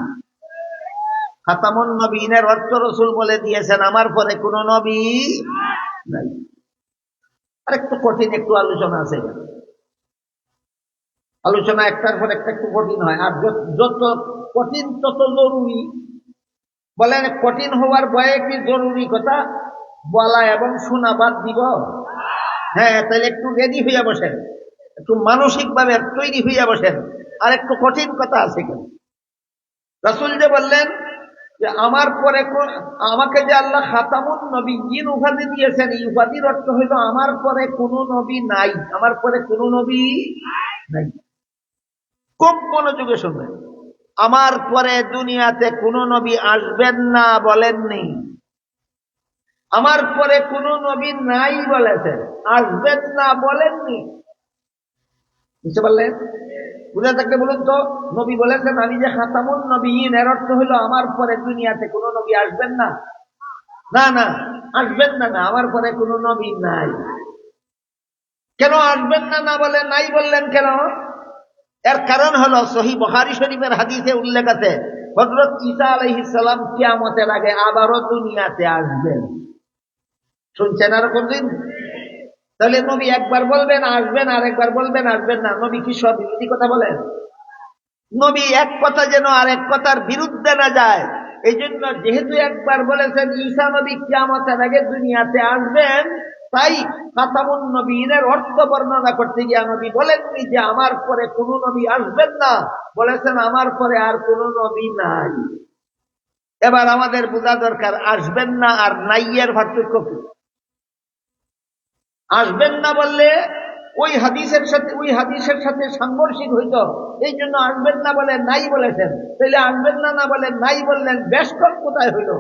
খাতামুন নবীনের অর্থ রাসূল বলে দিয়েছেন আমার পরে কোনো নবী নাই। আরেকটু কঠিন একটু আলোচনা আছে। আলোচনা একটার পর একটা একটু কঠিন হয়, আর যত কঠিন তত জরুরি। বলেন কঠিন হওয়ার ভয়ে কি জরুরি কথা বলা এবং শোনা বাদ দিব? হ্যাঁ, তাহলে একটু রেডি হইয়া বসেন, একটু মানসিক ভাবে তৈরি হইয়া বসেন। আর একটু কঠিন কথা আছে কেন? রাসূল যে বললেন যে আমার পরে আমাকে যে আল্লাহ খাতামুন নবিয়্যিন উপাধি দিয়েছেন, এই উপাধির অর্থ হইল আমার পরে কোনো নবী নাই। আমার পরে কোনো নবী নাই। খুব মনোযোগে শুনবেন। আমার পরে দুনিয়াতে কোনো নবী আসবেন না বলেননি, আমার পরে কোনো নবী নাই বলেছেন, আসবেন না বলেননি। বুঝতে পারলেন? বুঝে থাকলে বলুন তো, নবী বলেছেন আমি যে খাতামুন নবিয়্যিন, এর অর্থ হলো আমার পরে দুনিয়াতে কোনো নবী আসবেন না? না না, আসবেন না, না আমার পরে কোনো নবী নাই। কেন আসবেন না না বলে নাই বললেন কেন? এর কারণ হলো সহিহ বুখারী শরীফের হাদিসে উল্লেখ আছে হযরত ঈসা আলাইহিস সালাম কিয়ামতের আগে আবারও দুনিয়াতে আসবেন। শুনছেন আর কোনদিন? তাহলে নবী একবার বলবেন আসবেন, আর একবার বলবেন আসবেন না। নবী কি সব বিরোধী কথা বলেন? নবী এক কথা যেন আর এক কথার বিরুদ্ধে না যায়, এই জন্য যেহেতু একবার বলেছেন ঈসা নবী কিয়ামতের আগে দুনিয়াতে আসবেন, তাই খাতামুন নবীনের অর্থ বর্ণনা করতে গিয়ে নবী বলেননি যে আমার পরে কোনো নবী আসবেন না, বলেছেন আমার পরে আর কোনো নবী নাই। এবার আমাদের বোঝা দরকার আসবেন না আর নাই এর পার্থক্য কি। আসবেন না বললে ওই হাদিসের সাথে সাংঘর্ষিক হইত, এই জন্য আসবেন না বলে নাই বলেছেন। তাহলে আসবেন না না বলে নাই বললেন, বেশকল কোথায় হইল?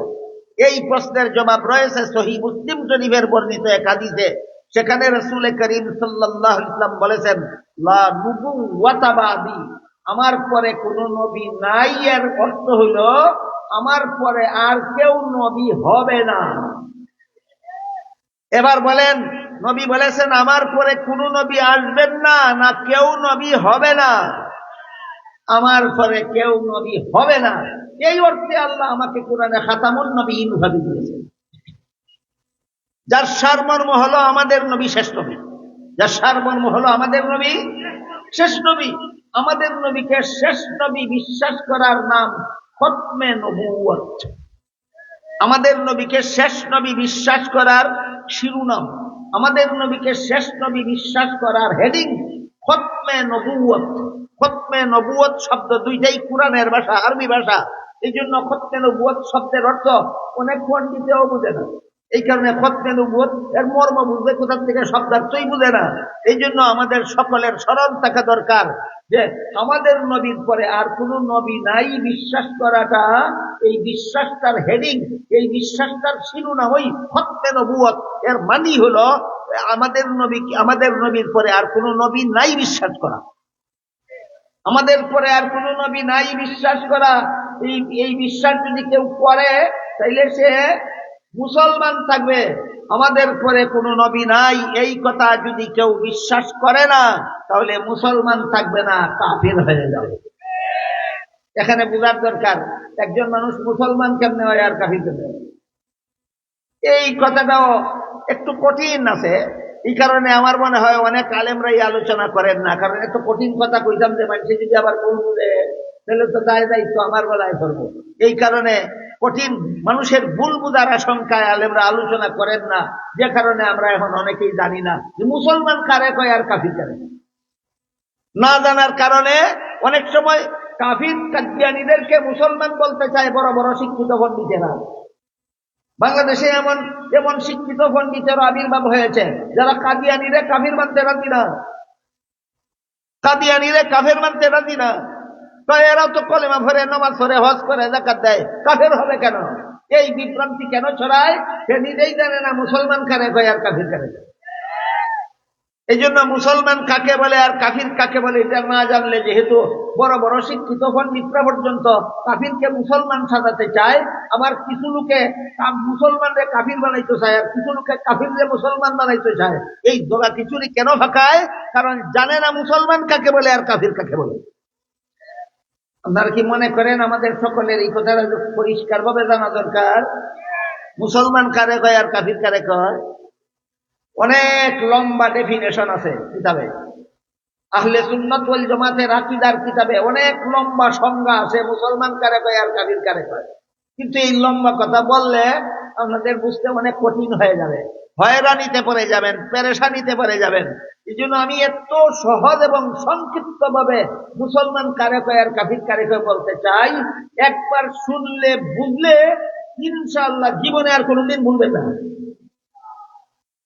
এই প্রশ্নের জবাব রয়েছে সহিহ মুসলিম শরীফের বর্ণিত এক হাদিসে। সেখানে রাসূল করিম সাল্লাল্লাহু আলাইহি ওয়াসাল্লাম বলেছেন, লা নুবুওয়াতা বাদি, আমার পরে কোন নবী নাই, এর অর্থ হইল আমার পরে আর কেউ নবী হবে না। এবার বলেন, নবী বলেছেন আমার পরে কোন নবী আসবেন না, না কেউ নবী হবে না? আমার পরে কেউ নবী হবে না, এই অর্থে আল্লাহ আমাকে কোরআনে খাতামুন নবীয়িন উপাধি দিয়েছেন, যার সারমর্ম হলো আমাদের নবী শেষ নবী। যার সারমর্ম হলো আমাদের নবী শেষ নবী। আমাদের নবীকে শেষ নবী বিশ্বাস করার নাম খতমে নবুয়ত। আমাদের নবীকে শেষ নবী বিশ্বাস করার শিরোনাম, আমাদের নবীকে শেষ নবী বিশ্বাস করার হেডিং খতমে নবুয়ত। খতমে নবুয়ত শব্দ দুইটাই কোরআনের ভাষা, আরবি ভাষা। এই জন্য খতমে নবুয়ত শব্দের অর্থ অনেক পণ্ডিতেও বুঝে না। এই কারণে খতমে নবুয়ত এর মর্ম বুঝবে কোথা থেকে, শব্দার্থই বুঝে না। এই জন্য আমাদের সকলের স্মরণ থাকা দরকার যে আমাদের নবীর পরে আর কোন নবী নাই বিশ্বাস করাটা, এই বিশ্বাসটার হেডিং, এই বিশ্বাসটার শিরোনামই খতমে নবুয়ত। এর মানি হলো আমাদের নবীর পরে আর কোন নবী নাই বিশ্বাস করা। আমাদের পরে আর কোন নবী নাই বিশ্বাস করা, এই বিশ্বাস যদি কেউ করে তাইলে সে মুসলমান থাকবে। আমাদের পরে কোনো নবী নাই এই কথা যদি কেউ বিশ্বাস করে না, তাহলে মুসলমান থাকবে না, কাফির হয়ে যাবে। এখানে বোঝার দরকার একজন মানুষ মুসলমান কেমনে হয় আর কাফির কেমনে হয়। এই কথাটাও একটু কঠিন আছে, এই কারণে আমার মনে হয় অনেক আলেমরাই আলোচনা করেন না। কারণ এত কঠিন কথা কইতাম যে মানুষ যদি আবার বলবে তাহলে তো দায়িত্ব আমার বেলায় করবো। এই কারণে কঠিন মানুষের ভুল বুঝার আশঙ্কায় আলেমরা আলোচনা করেন না, যে কারণে আমরা এখন অনেকেই জানি না যে মুসলমান কারে কয় আর কাফির কারে। না জানার কারণে অনেক সময় কাফির কাদিয়ানীদেরকে মুসলমান বলতে চায় বড় বড় শিক্ষিত পণ্ডিতেরা। বাংলাদেশে এমন এমন শিক্ষিত পণ্ডিতের আবির্ভাব হয়েছে যারা কাদিয়ানীরে কাফির মানতে রাজি না। কাদিয়ানীরে কাফের মানতে রাজি না। এরাও তো কলেমা ভরে, নামাজ পড়ে, হজ করে, যাকাত দেয়, কাফের হবে কেন? এই বিভ্রান্তি কেন ছড়ায় সে নিজেই জানে না। মুসলমান কারে কয় আর কাফির কারে কয়। এই জন্য মুসলমান কাকে বলে আর কাফির কাকে বলে এটা না জানলে, যেহেতু বড় বড় শিক্ষিত পণ্ডিতরা পর্যন্ত কাফিরকে মুসলমান সাজাতে চায়, আবার কিছু লোকে মুসলমানরে কাফির বানাইতে চায়, আর কিছু লোকে কাফিররে মুসলমান বানাইতে চায়। এই দোলা খিচুড়ি কেন ফাঁকায়? কারণ জানে না মুসলমান কাকে বলে আর কাফির কাকে বলে। আপনারা কি মনে করেন আমাদের সকলের এই কথাটা পরিষ্কার ভাবে জানা দরকার? মুসলমান কারে কয় আর কাফির কারে কয়? অনেক লম্বা ডেফিনেশন আছে কিতাবে, আহলে সুন্নাত ওয়াল জামাতের আকীদার কিতাবে অনেক লম্বা সংজ্ঞা আছে মুসলমান কারে কয় আর কাফির কারে কয়। কিন্তু এই লম্বা কথা বললে আপনাদের বুঝতে অনেক কঠিন হয়ে যাবে, হয়রানিতে পড়ে যাবেন, পেরেশানিতে পড়ে যাবেন। এই জন্য আমি এত সহজ এবং সংক্ষিপ্ত ভাবে মুসলমান কারে কয় আর কাফির কারে কয় বলতে চাই। একবার শুনলে বুঝলে ইনশাআল্লাহ জীবনে আর কোনোদিন ভুলবেন না।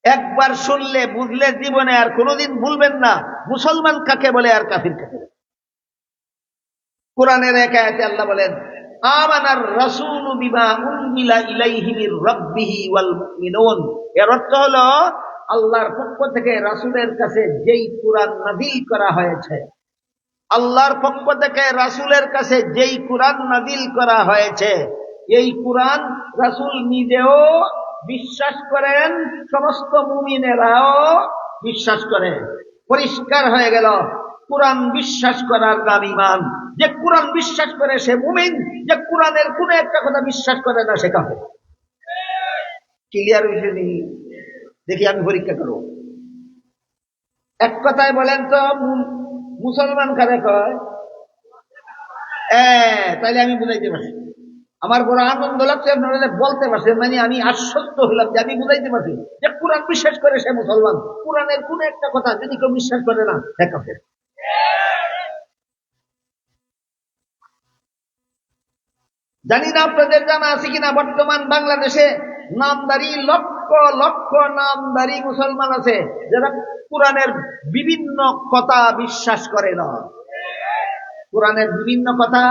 একবার শুনলে বুঝলে জীবনে আর কোনোদিন ভুলবেন না মুসলমান কাকে বলে আর কাফির কাকে বলে। কোরআনের এক আয়াতে আল্লাহ বলেন, আমানার রাসূলু বিমা উনজিলা ইলাইহি মির রাব্বিহি ওয়াল মুমিনুন। এর অর্থ হলো আল্লাহর পক্ষ থেকে রাসূলের কাছে যেই কুরআন নাযিল করা হয়েছে, আল্লাহর পক্ষ থেকে রাসূলের কাছে যেই কুরআন নাযিল করা হয়েছে, এই কুরআন রাসূল নিজেও বিশ্বাস করেন, সমস্ত মুমিনেরাও বিশ্বাস করে। পরিষ্কার হয়ে গেল কুরআন বিশ্বাস করার নাম ঈমান। যে কুরআন বিশ্বাস করে সে মুমিন, যে কুরআনের কোন একটা কথা বিশ্বাস করে না সে কাফের। ক্লিয়ার হয়েছে? দেখি আমি পরীক্ষা করব। এক কথায় বলেন তো মুসলমান কারে কয়? তাইলে আমি বুঝাইতে পারছি। আমার বড় আনন্দ লাগছে আপনারা বলতে পারছেন, মানে আমি আশ্বস্ত হলাম যে আমি বুঝাইতে পারছি যে কোরআন বিশ্বাস করে সে মুসলমান। কোরআনের কোন একটা কথা যদি কেউ বিশ্বাস করে না, সে কাফের। জানি না আপনাদের জানা আছে কিনা, বর্তমান বাংলাদেশে নামদারি লক্ষ লক্ষ নামদারি মুসলমান আছে যারা কোরআনের বিভিন্ন কথা বিশ্বাস করে না। কোরআনের বিভিন্ন কথা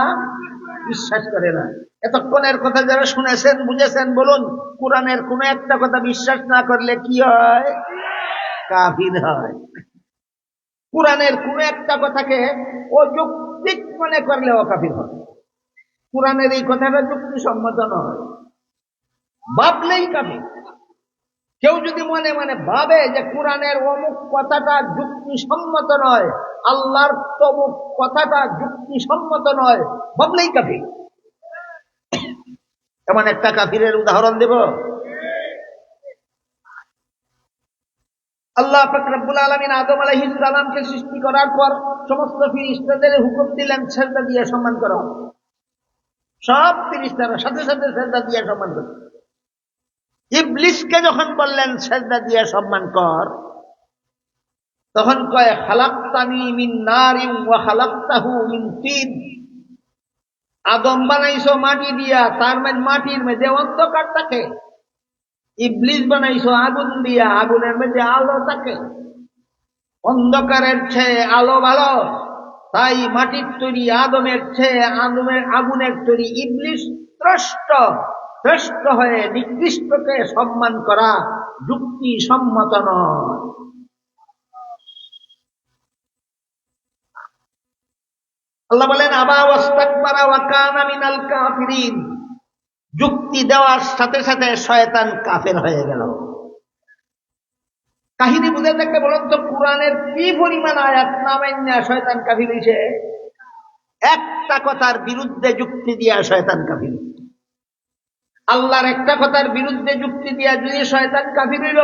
বিশ্বাস করে না। এতক্ষণের কথা যারা শুনেছেন বুঝেছেন, বলুন কোরআনের কোন একটা কথা বিশ্বাস না করলে কি হয়? কাফির হয়। কোরআনের কোন একটা কথাকে অযৌক্তিক মনে করলে ও কাফির হয়। কোরআনের এই কথাটা যুক্তিসম্মত নয়, ভাবলেই কাফির। কেউ যদি মনে মনে ভাবে যে কোরআনের অমুক কথাটা যুক্তিসম্মত নয়, আল্লাহর তমুক কথাটা যুক্তিসম্মত নয়, ভাবলেই কাফির। এমন একটা কাফিরের উদাহরণ দেব। আল্লাহ পাক রব্বুল আলামিন আদম আলাইহিস সালামকে সৃষ্টি করার পর সমস্ত ফেরেশতাদের হুকুম দিলেন সিজদা দিয়ে সম্মান করো। সব ফেরেশতারা সাথে সাথে সিজদা দিয়ে সম্মান করে। ইবলিসকে যখন বললেন সিজদা দিয়ে সম্মান কর, তখন কয় খালাকতানি মিন নারিন ওয়া খালাকতাহু মিন তিন। আদম বানাইছো মাটি দিয়া, তার মানে মাটির মধ্যে অন্ধকার থাকে। ইবলিস বানাইছো আগুন দিয়া, আগুনের মধ্যে আলো থাকে। অন্ধকারের চেয়ে আলো ভালো, তাই মাটির তৈরি আদমের চেয়ে আগুনের তৈরি ইবলিস শ্রেষ্ঠ হয়ে নিকৃষ্টকে সম্মান করা যুক্তি সম্মত নয়। আল্লাহ বলেন আবা ওয়াস্তাকবারা ওয়া কানা মিনাল কাফিরিন। যুক্তি দেওয়ার সাথে সাথে শয়তান কাফের হয়ে গেল। কাহিনী বুঝে থাকলে বলুন তো কোরআনের কি পরিমাণ আয়াত না মাইন্না শয়তান কাফির হইছে? একটা কথার বিরুদ্ধে যুক্তি দিয়া শয়তান কাফির। আল্লাহর একটা কথার বিরুদ্ধে যুক্তি দিয়া যদি শয়তান কাফির হইল,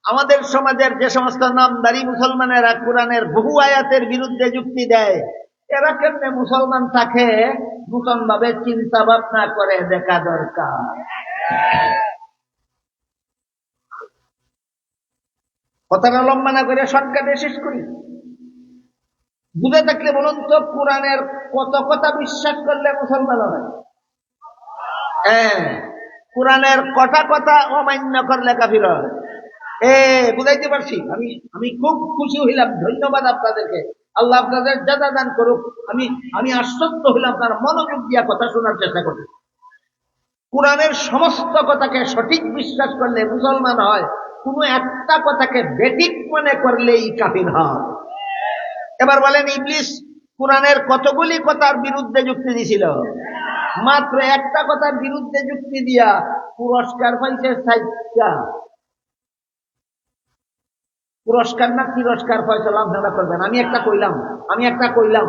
আমাদের সমাজের যে সমস্ত নামদারি মুসলমানেরা কোরআনের বহু আয়াতের বিরুদ্ধে যুক্তি দেয়, এরা কেমনে মুসলমান থাকে নতুন ভাবে চিন্তা ভাবনা করে দেখা দরকার। কথাটা লম্বা না করে শর্টকাটে শেষ করি। বুঝে থাকলে বলুন তো কোরআনের কত কথা বিশ্বাস করলে মুসলমান হয়? কোরআনের কটা কথা অমান্য করলে কাফির হয়। বুঝাইতে পারছি? আমি খুব খুশি হইলাম। ধন্যবাদ আপনাদেরকে। আল্লাহ আপনাদের জাযা দান করুক। আমি আশ্বস্ত হইলাম আপনারা মনোযোগ দিয়া কথা শোনার চেষ্টা করুন। কোরআনের সমস্ত কথাকে সঠিক বিশ্বাস করলে মুসলমান হয়, কোন একটা কথাকে বেঠিক মনে করলেই কাফির হয়। এবার বলেন ইবলিস কোরআনের কতগুলি কথার বিরুদ্ধে যুক্তি দিছিল? মাত্র একটা কথার বিরুদ্ধে যুক্তি দিয়া পুরস্কার পাইছে ৬০টা। পুরস্কার না তিরস্কার ফয়সালা আপনারা করবেন। আমি একটা কইলাম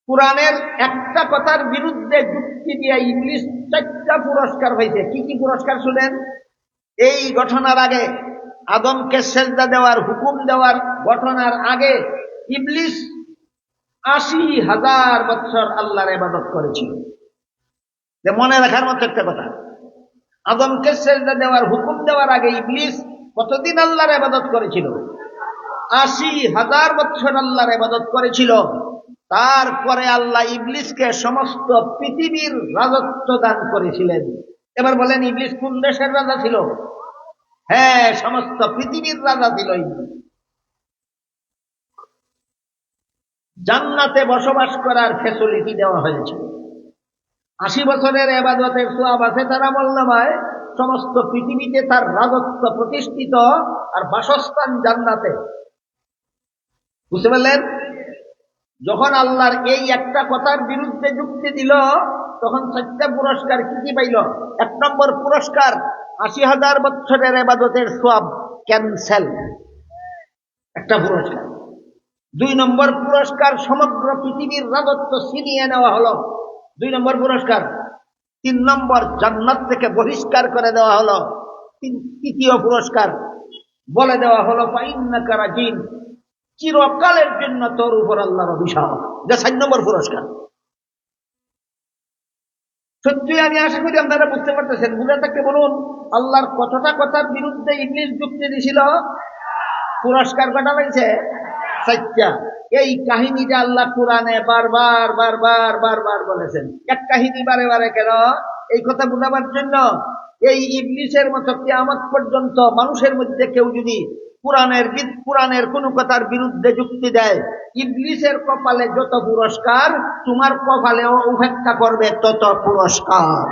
কোরআনের একটা কথার বিরুদ্ধে যুক্তি দিয়া ইবলিস ৪টা পুরস্কার পাইছে। কি কি পুরস্কার শুনেন। এই ঘটনার আগে, আদমকে সেজদা দেওয়ার হুকুম দেওয়ার ঘটনার আগে ইবলিস ৮০,০০০ বছর আল্লাহর ইবাদত করেছিল। মনে রাখার মতো একটা কথা, আদমকে সেজদা দেওয়ার হুকুম দেওয়ার আগে ইবলিস কতদিন আল্লাহর ইবাদত করেছিল? ৮০,০০০ বছর আল্লাহর ইবাদত করেছিল। তারপরে আল্লাহ ইবলিসকে সমস্ত পৃথিবীর রাজত্ব দান করেছিলেন। এবার বলেন ইবলিস কোন দেশের রাজা ছিল? সমস্ত পৃথিবীর রাজা ছিল ইবলিস। জান্নাতে বসবাস করার ফ্যাসিলিটি দেওয়া হয়েছিল। ৮০ বছরের ইবাদতের সওয়াব আছে তার আমলনামায়। সমস্ত পৃথিবীতে তার রাজত্ব প্রতিষ্ঠিত, আর বাসস্থান জান্নাতে। বুঝতে পারলেন? যখন আল্লাহর এই একটা কথার বিরুদ্ধে যুক্তি দিল, তখন ৪টা পুরস্কার কি কি পাইল? ১ নম্বর পুরস্কার ৮০,০০০ বছরের ইবাদতের সওয়াব ক্যান্সেল, একটা পুরস্কার। ২ নম্বর পুরস্কার সমগ্র পৃথিবীর রাজত্ব ছিনিয়ে নেওয়া হলো, ২ নম্বর পুরস্কার। ৩ নম্বর জান্নাত থেকে বহিষ্কার করে দেওয়া হলো, ৩য় পুরস্কার। বলে দেওয়া হলো ফাইন্নাকা রাজিম, চিরকালের জন্য তোর উপর আল্লাহর অভিশাপ। যা 4 নম্বর পুরস্কার। সত্যি আমি আশা করি আপনারা বুঝতে পারতেছেন। বুঝে থাকতে বলুন, আল্লাহর কতটা কথার বিরুদ্ধে ইবলিস যুক্তি দিছিল, পুরস্কার কটা লাগছে? 4টা। এই কাহিনীটা আল্লাহ কোরআনে বারবার বারবার বারবার বলেছেন। এক কাহিনী বারে বারে কেন? এই কথা বোঝাবার জন্য। এই ইবলিসের মতো কিয়ামত পর্যন্ত মানুষের মধ্যে কেউ যদি কোরআনের কোন কথার বিরুদ্ধে যুক্তি দেয়, ইবলিসের কপালে যত পুরস্কার, তোমার কপালেও উপেক্ষা করবে তত পুরস্কার।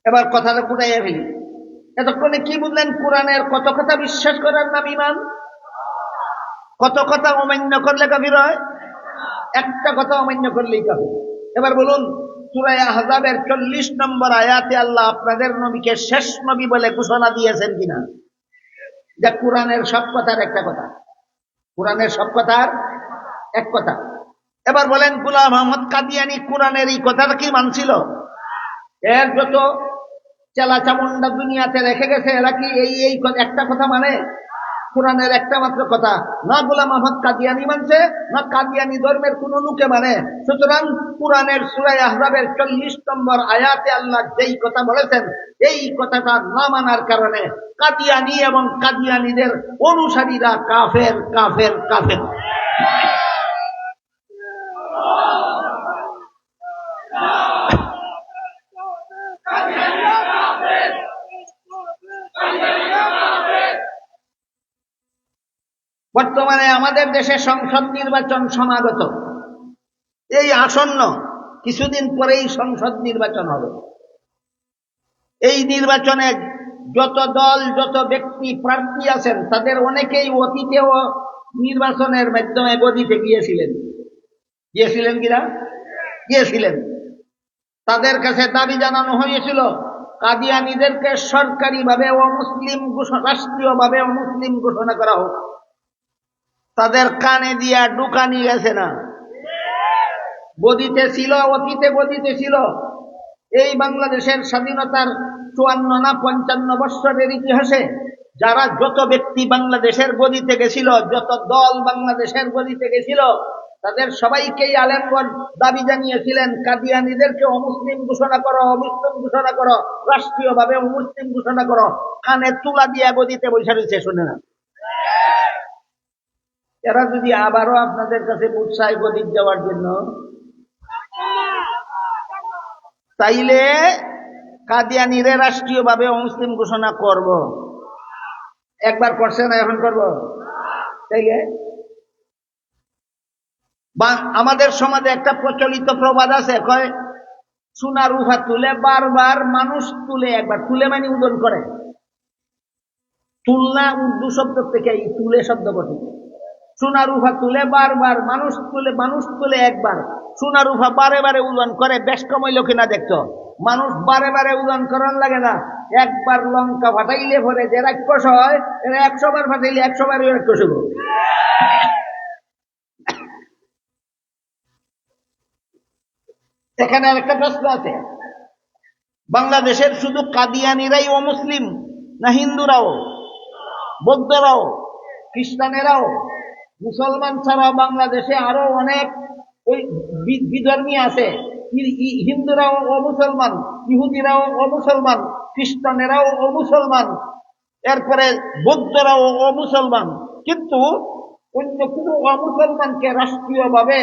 এবার কথাটা ফুটাইয়া ফেলি। এতক্ষণে কি বুঝলেন? কোরআনের কত কথা বিশ্বাস করার নাম ঈমান, কত কথা অমান্য করলে কাফির হয়, একটা কথা অমান্য করলেই কাফির। এবার বলুন, সূরা আহজাবের 40 নম্বর আয়াতে আল্লাহ আপনাদের নবীকে শেষ নবী বলে ঘোষণা দিয়েছেন কিনা? যা কোরআনের সব কথার একটা কথা, কোরআনের সব কথার এক কথা। এবার বলেন, গোলাম আহমদ কাদিয়ানী কোরআনের এই কথাটা কি মানছিল? এর যত চেলা চামুন্ডা দুনিয়াতে রেখে গেছে, এরা কি এই একটা কথা মানে? কোরআনের একটা মাত্র কথা। না গোলাম আহমদ কাদিয়ানী মানছে, না কাদিয়ানী ধর্মের কোন লোকে মানে। সুতরাং কোরআনের সূরা আহজাবের 40 নম্বর আয়াতে আল্লাহ যেই কথা বলেছেন, এই কথাটা না মানার কারণে কাদিয়ানী এবং কাদিয়ানীদের অনুসারীরা কাফের কাফের কাফের। বর্তমানে আমাদের দেশে সংসদ নির্বাচন সমাগত, এই আসন্ন কিছুদিন পরেই সংসদ নির্বাচন হবে। এই নির্বাচনে যত দল যত ব্যক্তি প্রার্থী আছেন, তাদের অনেকেই অতীতেও নির্বাচনের মাধ্যমে গদিতে গিয়েছিলেন কিনা? গিয়েছিলেন। তাদের কাছে দাবি জানানো হয়েছিল কাদিয়ানীদেরকে সরকারিভাবে অমুসলিম রাষ্ট্রীয়ভাবে অমুসলিম ঘোষণা করা হোক। তাদের কানে দিয়া ঢুকানি গেছে না? গদিতে ছিল, অতীতে গদিতে ছিল। এই বাংলাদেশের স্বাধীনতার 54 না 55 বৎসরের ইতিহাসে যারা যত ব্যক্তি বাংলাদেশের গদিতে গেছিল, যত দল বাংলাদেশের গদিতে গেছিল, তাদের সবাইকেই আলেমগণ দাবি জানিয়েছিলেন কাদিয়ানীদেরকে অমুসলিম ঘোষণা করো, অমুসলিম ঘোষণা করো, রাষ্ট্রীয়ভাবে অমুসলিম ঘোষণা করো। কানে তুলা দিয়া গদিতে বসে রয়েছে, শুনে না? এরা যদি আবারও আপনাদের কাছে উৎসাহ গদিত যাওয়ার জন্য, তাইলে কাদিয়ানীরে রাষ্ট্রীয়ভাবে অমুসলিম ঘোষণা করব। একবার করছে না, এখন করব? তাইলে আমাদের সমাজে একটা প্রচলিত প্রবাদ আছে, কয় সোনা রূপা তুলে বারবার মানুষ তুলে, একবার তুলে মানে উদন করে। তুলনা উর্দু শব্দ থেকে এই তুলে শব্দ গঠিত। সোনা রূপা তুলে বারবার মানুষ তুলে একবার। সোনা রূপা বারে বারে উদন করে, বেশ কমাইল কিনা দেখতো? মানুষ বারে বারে উদন করার লাগে না। একবার লঙ্কা ফাটাইলে পরে যে রাক্ষস হয়, 100 বার ফাটাইলে 100 বার রাক্ষস হইব। এখানে আরেকটা প্রশ্ন আছে, বাংলাদেশের শুধু কাদিয়ানীরাই অমুসলিম না হিন্দুরাও, বৌদ্ধরাও, খ্রিস্টানেরাও? মুসলমান ছাড়া বাংলাদেশে আরো অনেক ওই বিধর্মী আছে। হিন্দুরাও অমুসলমান, ইহুদিরাও অমুসলমান, খ্রিস্টানেরাও অমুসলমান, এরপরে বৌদ্ধরাও অমুসলমান। কিন্তু অন্য কোন অমুসলমানকে রাষ্ট্রীয়ভাবে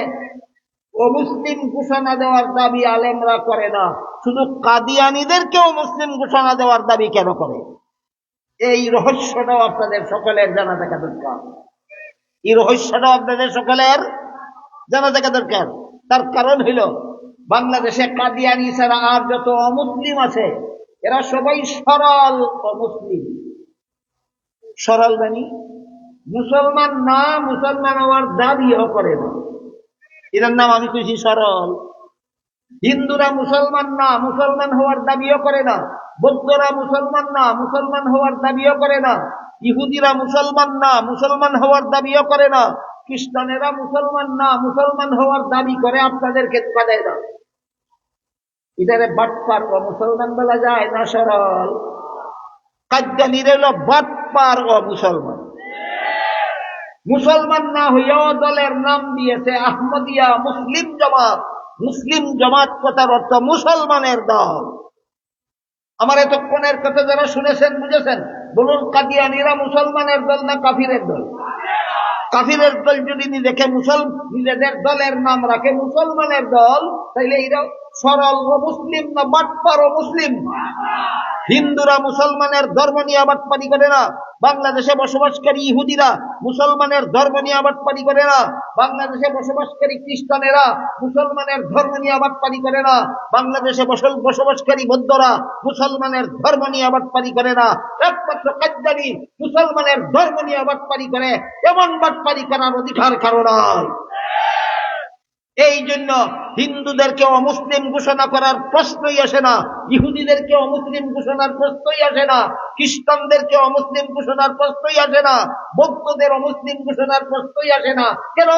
অমুসলিম ঘোষণা দেওয়ার দাবি আলেমরা করে না। শুধু কাদিয়ানীদেরকেও মুসলিম ঘোষণা দেওয়ার দাবি কেন করে? এই রহস্যটাও আপনাদের সকলের জানা থাকা দরকার। এই রহস্যটাও আপনাদের সকলের জানা থাকা দরকার। তার কারণ হইল, বাংলাদেশে কাদিয়ানী ছাড়া আর যত অমুসলিম আছে, এরা সবাই সরল অমুসলিম। সরল মানে মুসলমান না, মুসলমান হওয়ার দাবিও করে না। এটার নাম আমি কইছি সরল। হিন্দুরা মুসলমান না, মুসলমান হওয়ার দাবিও করে না। বৌদ্ধরা মুসলমান না, মুসলমান হওয়ার দাবিও করে না। ইহুদিরা মুসলমান না, মুসলমান হওয়ার দাবিও করে না। খ্রিস্টানেরা মুসলমান না, মুসলমান হওয়ার দাবি করে, আপনাদেরকে ধোঁকা দেয় না। এটারে বাটপার ও মুসলমান বলা যায় না সরল? কাদিয়ানীর হলো বাটপার ও মুসলমান। মুসলমান না হইয়াও দলের নাম দিয়েছে আহমদিয়া মুসলিম জামাত। মুসলিম জামাত কথার অর্থ মুসলমানের দল। আমার এতক্ষণের কথা যারা শুনেছেন বুঝেছেন, বলুন কাদিয়ানীরা মুসলমানের দল না কাফিরের দল? কাফিরের দল যদি নিজেকে নিজেদের দলের নাম রাখে মুসলমানের দল, তাইলে এরা সরল ও মুসলিম না বাটপার ও মুসলিম? হিন্দুরা মুসলমানের ধর্ম নিয়ে বাটপারি করে না, বাংলাদেশে বসবাসকারী ইহুদিরা মুসলমানের ধর্ম নিয়ে বাটপারি করে না, বাংলাদেশে বসবাসকারী খ্রিস্টানেরা মুসলমানের ধর্ম নিয়ে বাটপারি করে না, বাংলাদেশে বসবাসকারী বৌদ্ধরা মুসলমানের ধর্ম নিয়ে বাটপারি করে না। একমাত্র কাদিয়ানী মুসলমানের ধর্ম নিয়ে বাটপারি করে। এমন বাটপারি করার অধিকার কারো নয়। এই জন্য হিন্দুদেরকে অমুসলিম ঘোষণা করার প্রশ্নই আসে না, ইহুদিদেরকে অমুসলিম ঘোষণার প্রশ্নই আসে না, খ্রিস্টানদেরকে অমুসলিম ঘোষণার প্রশ্নই আসে না, বৌদ্ধদের অমুসলিম ঘোষণার প্রশ্নই আসে না। কেন?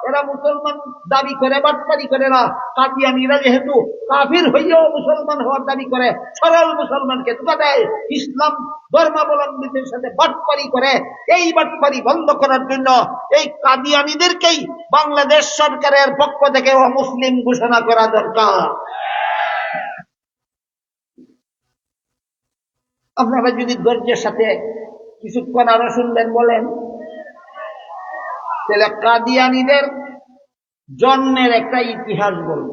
এরা মুসলমান দাবি করে বাটপারি করে না। কাদিয়ানীরা যেহেতু কাফির হইয়াও মুসলমান হওয়ার দাবি করে, সরল মুসলমানকে ধোঁকা দেয়, ইসলাম ধর্মাবলম্বীদের সাথে বাটপারি করে। এই বাটপারি বন্ধ করার জন্য এই কাদিয়ানীদেরকেই বাংলাদেশ সরকারের পক্ষ থেকে অমুসলিম ঘোষণা করা দরকার। আপনারা যদি ধৈর্যের সাথে কিছুক্ষণ আরো শুনবেন বলেন, তাহলে কাদিয়ানীদের জন্মের একটা ইতিহাস বলব।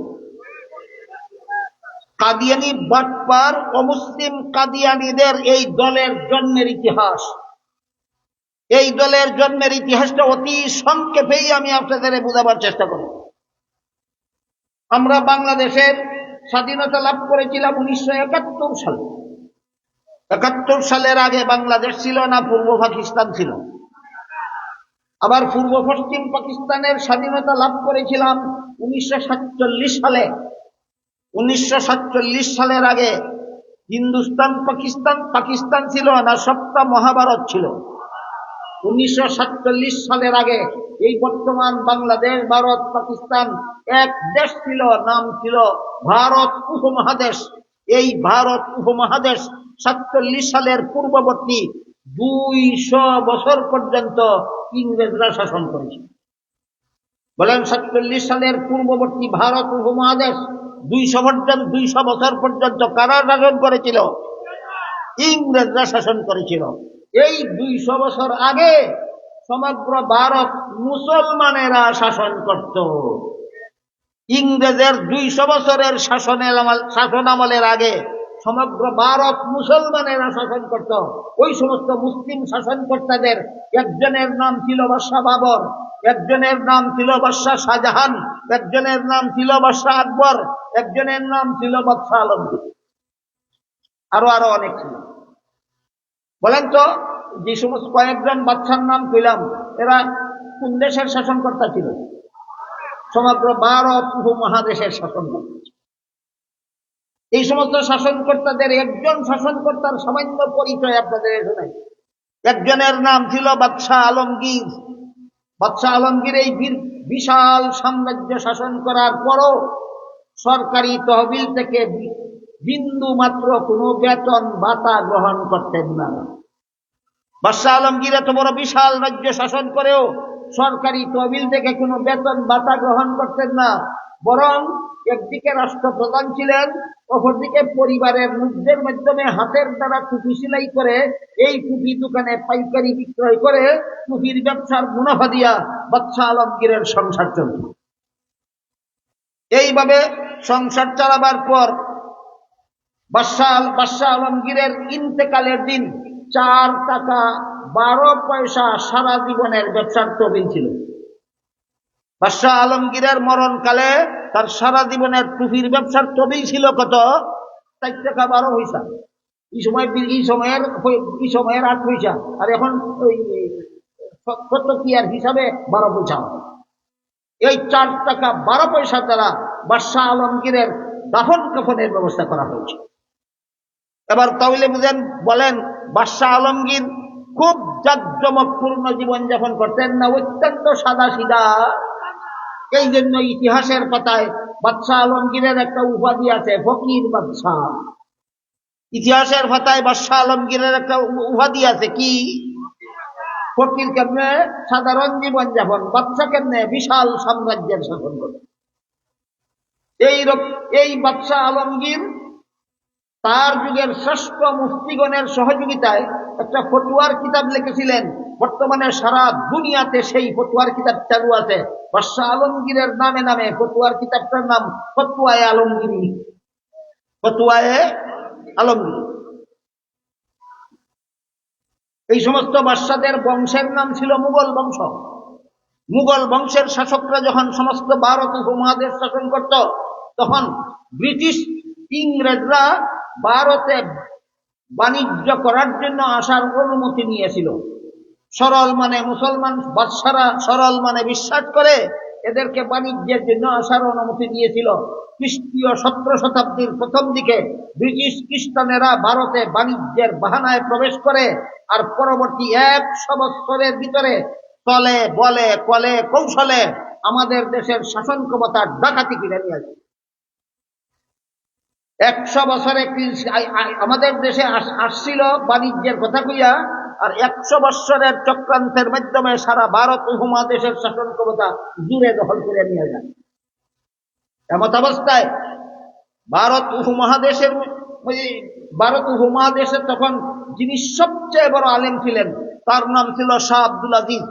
কাদিয়ানী বাটপার অমুসলিম কাদিয়ানীদের এই দলের জন্মের ইতিহাস, এই দলের জন্মের ইতিহাসটা অতি সংক্ষেপেই আমি আপনাদের বোঝাবার চেষ্টা করব। আমরা বাংলাদেশের স্বাধীনতা লাভ করেছিলাম 1971 সালে। 71 সালের আগে বাংলাদেশ ছিল না, পূর্ব পাকিস্তান ছিল। আবার পূর্ব পশ্চিম পাকিস্তানের স্বাধীনতা লাভ করেছিলাম 1947 সালে। 1947 সালের আগে হিন্দুস্তান পাকিস্তান ছিল না, সপ্তা মহাভারত ছিল। 1947 সালের আগে এই বর্তমান বাংলাদেশ, ভারত, পাকিস্তান এক দেশ ছিল, নাম ছিল ভারত উপমহাদেশ। এই ভারত উপমহাদেশ 47 সালের পূর্ববর্তী 200 বছর পর্যন্ত ইংরেজরা শাসন করেছিল। বলেন 47 সালের পূর্ববর্তী ভারত উপমহাদেশ 200 বছর পর্যন্ত কারা শাসন করেছিল? ইংরেজরা শাসন করেছিল। এই 200 বছর আগে সমগ্র ভারত মুসলমানেরা শাসন করত। ইংরেজের 200 বছরের শাসন আমলের আগে সমগ্র ভারত মুসলমানেরা শাসন করত। ওই সমস্ত মুসলিম শাসনকর্তাদের একজনের নাম ছিল বাদশাহ বাবর, একজনের নাম ছিল বাদশাহ শাহজাহান, একজনের নাম ছিল বাদশাহ আকবর, একজনের নাম ছিল বাদশাহ আলমগীর, আরো অনেক ছিল। বলেন তো, যে সমস্ত কয়েকজন বাদশার নাম কইলাম, এরা কোন দেশের শাসনকর্তা ছিল? সমগ্র ভারত উপমহাদেশের শাসনকর্তা। এই সমস্ত শাসনকর্তাদের একজন শাসনকর্তার সামান্য পরিচয় আপনাদের শোনাই। একজনের নাম ছিল বাদশাহ আলমগীর। বাদশাহ আলমগীর এই বিশাল সাম্রাজ্য শাসন করার পরও সরকারি তহবিল থেকে বিন্দু মাত্র কোনো বেতন ভাতা গ্রহণ করতেন না। বাদশাহ আলমগীর এত বড় বিশাল রাজ্য শাসন করেও সরকারি তহবিল থেকে কোনো বেতন ভাতা গ্রহণ করতেন না, বরং একদিকে রাষ্ট্রপ্রধান ছিলেন, অপরদিকে পরিবারের লোকদের মাধ্যমে হাতের দ্বারা টুপি সেলাই করে এই টুপি দোকানে পাইকারি বিক্রয় করে টুপির ব্যবসার মুনাফা দিয়া বাদশাহ আলমগীরের সংসার চলত। এইভাবে সংসার চালাবার পর বাদশাহ আলমগীরের ইন্তেকালের দিন 4 টাকা 12 পয়সা সারা জীবনের ব্যবসার তহবিল ছিল। বাদশাহ আলমগীরের মরণকালে তার সারা জীবনের টুপির ব্যবসার তহবিল ছিল কত? 4 টাকা 12 পয়সা। এই সময়ের 8 পয়সা, আর এখন কত কি আর হিসাবে 12 পয়সা। এই 4 টাকা 12 পয়সা দ্বারা বাদশাহ আলমগীরের দাফন কাফনের ব্যবস্থা করা হয়েছে। এবার তাহলে বলেন, বাদশাহ আলমগীর খুব জাঁকজমকপূর্ণ জীবনযাপন করতেন না অত্যন্ত সাদা সিধা? এই জন্য ইতিহাসের পাতায় বাদশাহ আলমগীরের একটা উপাধি আছে, ফকির বাদশাহ। ইতিহাসের পাতায় বাদশাহ আলমগীরের একটা উপাধি আছে, কি? ফকির কেমনে সাধারণ জীবন যাপন, বাদশাহ কেমনে বিশাল সাম্রাজ্যের শাসন করে। এই বাদশাহ আলমগীর তার যুগের শ্রেষ্ঠ মুফতিগণের সহযোগিতায় একটা ফতুয়ার কিতাব লিখেছিলেন। বর্তমানে সারা দুনিয়াতে সেই ফতুয়ার কিতাব চালু আছে। বাদশাহ আলমগীরের নামে নামে ফতুয়ার কিতাবটার নাম ফতুয়ায়ে আলমগীরি। ফতুয়ায়ে আলমগীর। এই সমস্ত বাদশাদের বংশের নাম ছিল মুঘল বংশ। মুঘল বংশের শাসকরা যখন সমস্ত ভারত উপমহাদেশ শাসন করত, তখন ব্রিটিশ ইংরেজরা ভারতে বাণিজ্য করার জন্য আসার অনুমতি নিয়েছিল। সরল মানে মুসলমান বাদশারা সরল মানে বিশ্বাস করে, এদেরকে বাণিজ্যের জন্য আসার অনুমতি দিয়েছিল। খ্রিস্টীয় 17 শতাব্দীর প্রথম দিকে ব্রিটিশ খ্রিস্টানেরা ভারতে বাণিজ্যের বাহানায় প্রবেশ করে, আর পরবর্তী 100 বছরের ভিতরে চলে বলে কলে কৌশলে আমাদের দেশের শাসন ক্ষমতার ডাকাতি কিনে নিয়ে আসে। 100 বছরে আমাদের দেশে আসছিল বাণিজ্যের কথা কইয়া, আর 100 বছরের চক্রান্তের মাধ্যমে সারা ভারত উপমহাদেশের শাসন ক্ষমতা জুড়ে দখল করে নিয়ে যায়। এমত অবস্থায় ভারত উপমহাদেশে তখন যিনি সবচেয়ে বড় আলেম ছিলেন, তার নাম ছিল শাহ আব্দুল আজিজ।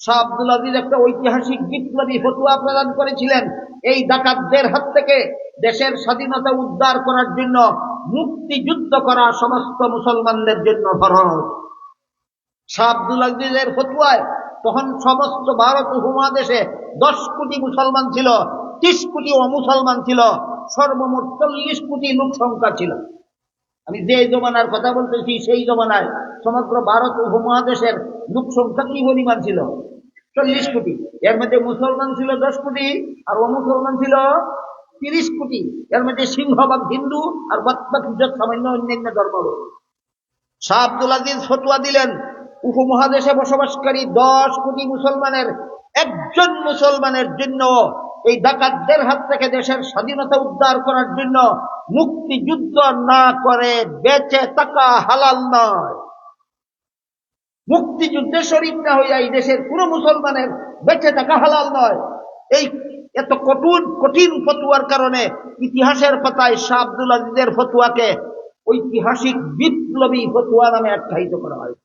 শাহ আব্দুল আজিজ একটা ঐতিহাসিক বিপ্লবী ফতোয়া প্রদান করেছিলেন। এই ডাকাতদের হাত থেকে দেশের স্বাধীনতা উদ্ধার করার জন্য মুক্তিযুদ্ধ করা সমস্ত মুসলমানদের জন্য ফরজ। শাহ আব্দুল আজিজের ফতোয়ায় তখন সমস্ত ভারত উপমহাদেশে 10 কোটি মুসলমান ছিল, 30 কোটি অমুসলমান ছিল, সর্বমোট 40 কোটি লোক সংখ্যা ছিল। আমি যে জমানার কথা বলতেছি, সেই জমানায় সমগ্র ভারত উপমহাদেশের লোক সংখ্যা কি পরিমাণ ছিল? 40 কোটি। এর মধ্যে মুসলমান ছিল 10 কোটি, আর অমুসলমান ছিল 30 কোটি। এর মধ্যে সিংহভাগ হিন্দু, আর বাকি সামান্য অন্যান্য ধর্ম। শাহ আব্দুল আজিজ ফতোয়া দিলেন, উপমহাদেশে বসবাসকারী 10 কোটি মুসলমানের একজন মুসলমানের জন্য এই ডাকাতদের হাত থেকে দেশের স্বাধীনতা উদ্ধার করার জন্য মুক্তিযুদ্ধ না করে বেঁচে থাকা হালাল নয়। মুক্তিযুদ্ধে শরীক না হইয়া এই দেশের পুরো মুসলমানের বেঁচে থাকা হালাল নয়। এই এত কঠিন ফতোয়ার কারণে ইতিহাসের পাতায় শাহ আব্দুল আজিজের ফতোয়াকে ঐতিহাসিক বিপ্লবী ফতোয়া নামে আখ্যায়িত করা হয়।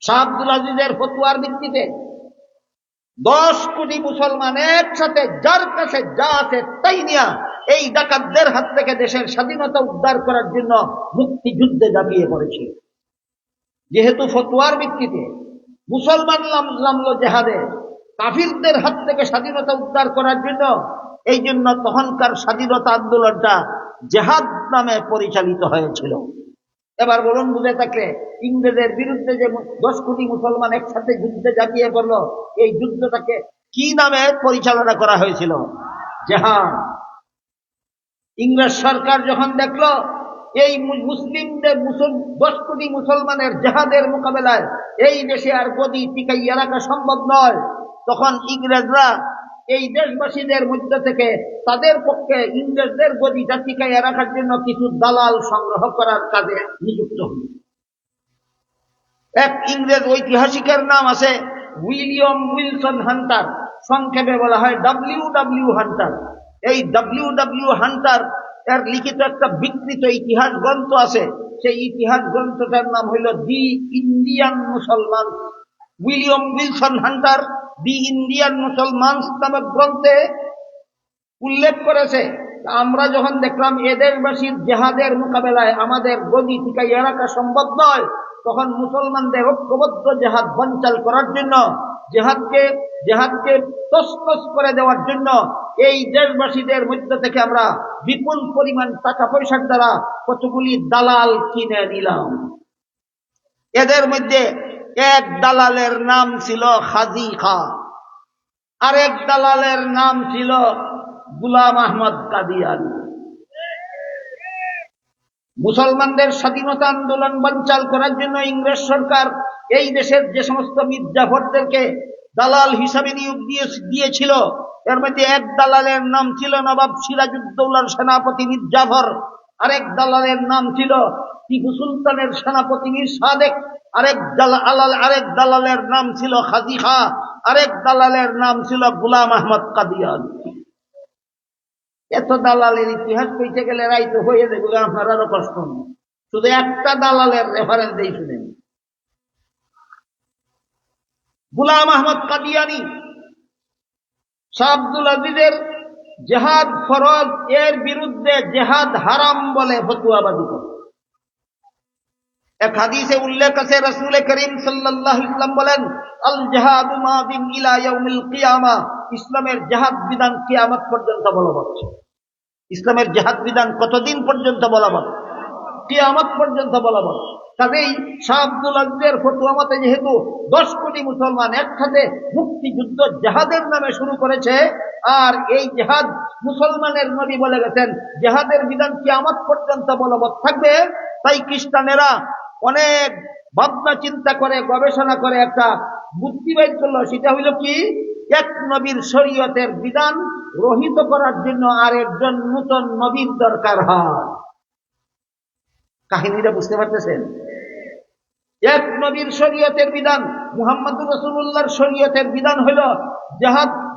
শাহ আব্দুল আজিজের ফতোয়ার ভিত্তিতে 10 কোটি মুসলমান একসাথে যার কাছে যা আছে তাই নিয়ে এই ডাকাতদের হাত থেকে দেশের স্বাধীনতা উদ্ধার করার জন্য মুক্তিযুদ্ধে ঝাঁপিয়ে পড়েছে। যেহেতু ফতোয়ার ভিত্তিতে মুসলমান নামলো জেহাদে কাফিরদের হাত থেকে স্বাধীনতা উদ্ধার করার জন্য, এই জন্য তখনকার স্বাধীনতা আন্দোলনটা জেহাদ নামে পরিচালিত হয়েছিল। এবার বলুন, বুঝে থাকলে ইংরেজের বিরুদ্ধে যে 10 কোটি মুসলমান একসাথে যুদ্ধে ঝাঁপিয়ে পড়লো, এই যুদ্ধটাকে কি নামে পরিচালনা করা হয়েছিল? জেহাদ। ইংরেজ সরকার যখন দেখলো এই মুসলিমদের 10 কোটি মুসলমানের জেহাদের মোকাবেলায় এই দেশে আর গদি টিকাইয়া রাখা সম্ভব নয়, তখন ইংরেজরা এই দেশবাসীদের মধ্যে থেকে তাদের পক্ষে ইংরেজদের গদিটা টিকাইয়া রাখার জন্য কিছু দালাল সংগ্রহ করার কাজে নিযুক্ত হল। এক ইংরেজ ঐতিহাসিকের নাম আছে উইলিয়াম উইলসন হান্টার, সংক্ষেপে বলা হয় WW হান্টার। এই WW হান্টার এর লিখিত একটা বিকৃত ইতিহাস গ্রন্থ আছে। সেই ইতিহাস গ্রন্থটার নাম হইল দি ইন্ডিয়ান মুসলমান। William Wilson Hunter the Indian মুসলমানস নামক গ্রন্থে উল্লেখ করেছে, আমরা যখন দেখলাম এদেশবাসীর জেহাদের মোকাবেলায় আমাদের গদি টিকাইয়া রাখা সম্ভব নয়, তখন মুসলমানদের ঐক্যবদ্ধ জেহাদ বঞ্চাল করার জন্য, জেহাদকে তছনছ করে দেওয়ার জন্য এই দেশবাসীদের মধ্যে থেকে আমরা বিপুল পরিমাণ টাকা পয়সার দ্বারা কতগুলি দালাল কিনে নিলাম। এদের মধ্যে এক দালালের নাম ছিল হাজি খা, আরেক দালালের নাম ছিল গুলাম আহমদ কাদিয়ানি। মুসলমানদের স্বাধীনতা আন্দোলন বানচাল করার জন্য ইংরেজ সরকার এই দেশের যে সমস্ত মির্জাফরদেরকে দালাল হিসাবে নিয়োগ দিয়েছিল, এর মধ্যে এক দালালের নাম ছিল নবাব সিরাজউদ্দৌলার সেনাপতি মীর জাফর, আরেক দালালের নাম ছিল টিপু সুলতানের সেনাপতি মীর সাদেক, আরেক দালালের নাম ছিল হাজী খাঁ, আরেক দালালের নাম ছিল গোলাম আহমদ কাদিয়ানী। এত দালালের ইতিহাস কইতে গেলে রাইতে হয়ে যাবে, আপনার আরো কষ্ট। শুধু একটা দালালের রেফারেন্স দিয়ে শুনেন। গোলাম আহমদ কাদিয়ানী শাহ আব্দুল আজিজের জেহাদ ফরজ এর বিরুদ্ধে জেহাদ হারাম বলে ফতোয়াবাজি করে। এক হাদিসে উল্লেখ আছে, রাসূল করিম সাল্লাল্লাহু আলাইহি ওয়াসাল্লাম বলেন, আল জিহাদু মাদিন ইলা ইয়াউমিল কিয়ামা, ইসলামের জিহাদ বিধান কিয়ামত পর্যন্ত বলবৎ। ইসলামের জিহাদ বিধান কতদিন পর্যন্ত বলবৎ? কিয়ামত পর্যন্ত বলবৎ। কাজেই শাহ আব্দুল আজিজের ফতোয়া মতে যেহেতু 10 কোটি মুসলমান একসাথে মুক্তিযুদ্ধ জেহাদের নামে শুরু করেছে, আর এই জেহাদ মুসলমানের নবী বলে গেছেন জেহাদের বিধান কিয়ামত পর্যন্ত বলবৎ থাকবে, তাই খ্রিস্টানেরা অনেক ভাবনা চিন্তা করে গবেষণা করে একটা বুদ্ধি বের করলো। সেটা হইল কি, এক নবীর শরীয়তের বিধান রহিত করার জন্য আরেকজন নূতন নবীর দরকার হয়। কাহিনীটা বুঝতে পারতেছেন? এক নবীর শরীয়তের বিধান, মুহাম্মদুর রাসূলুল্লাহর শরীয়তের বিধান হইল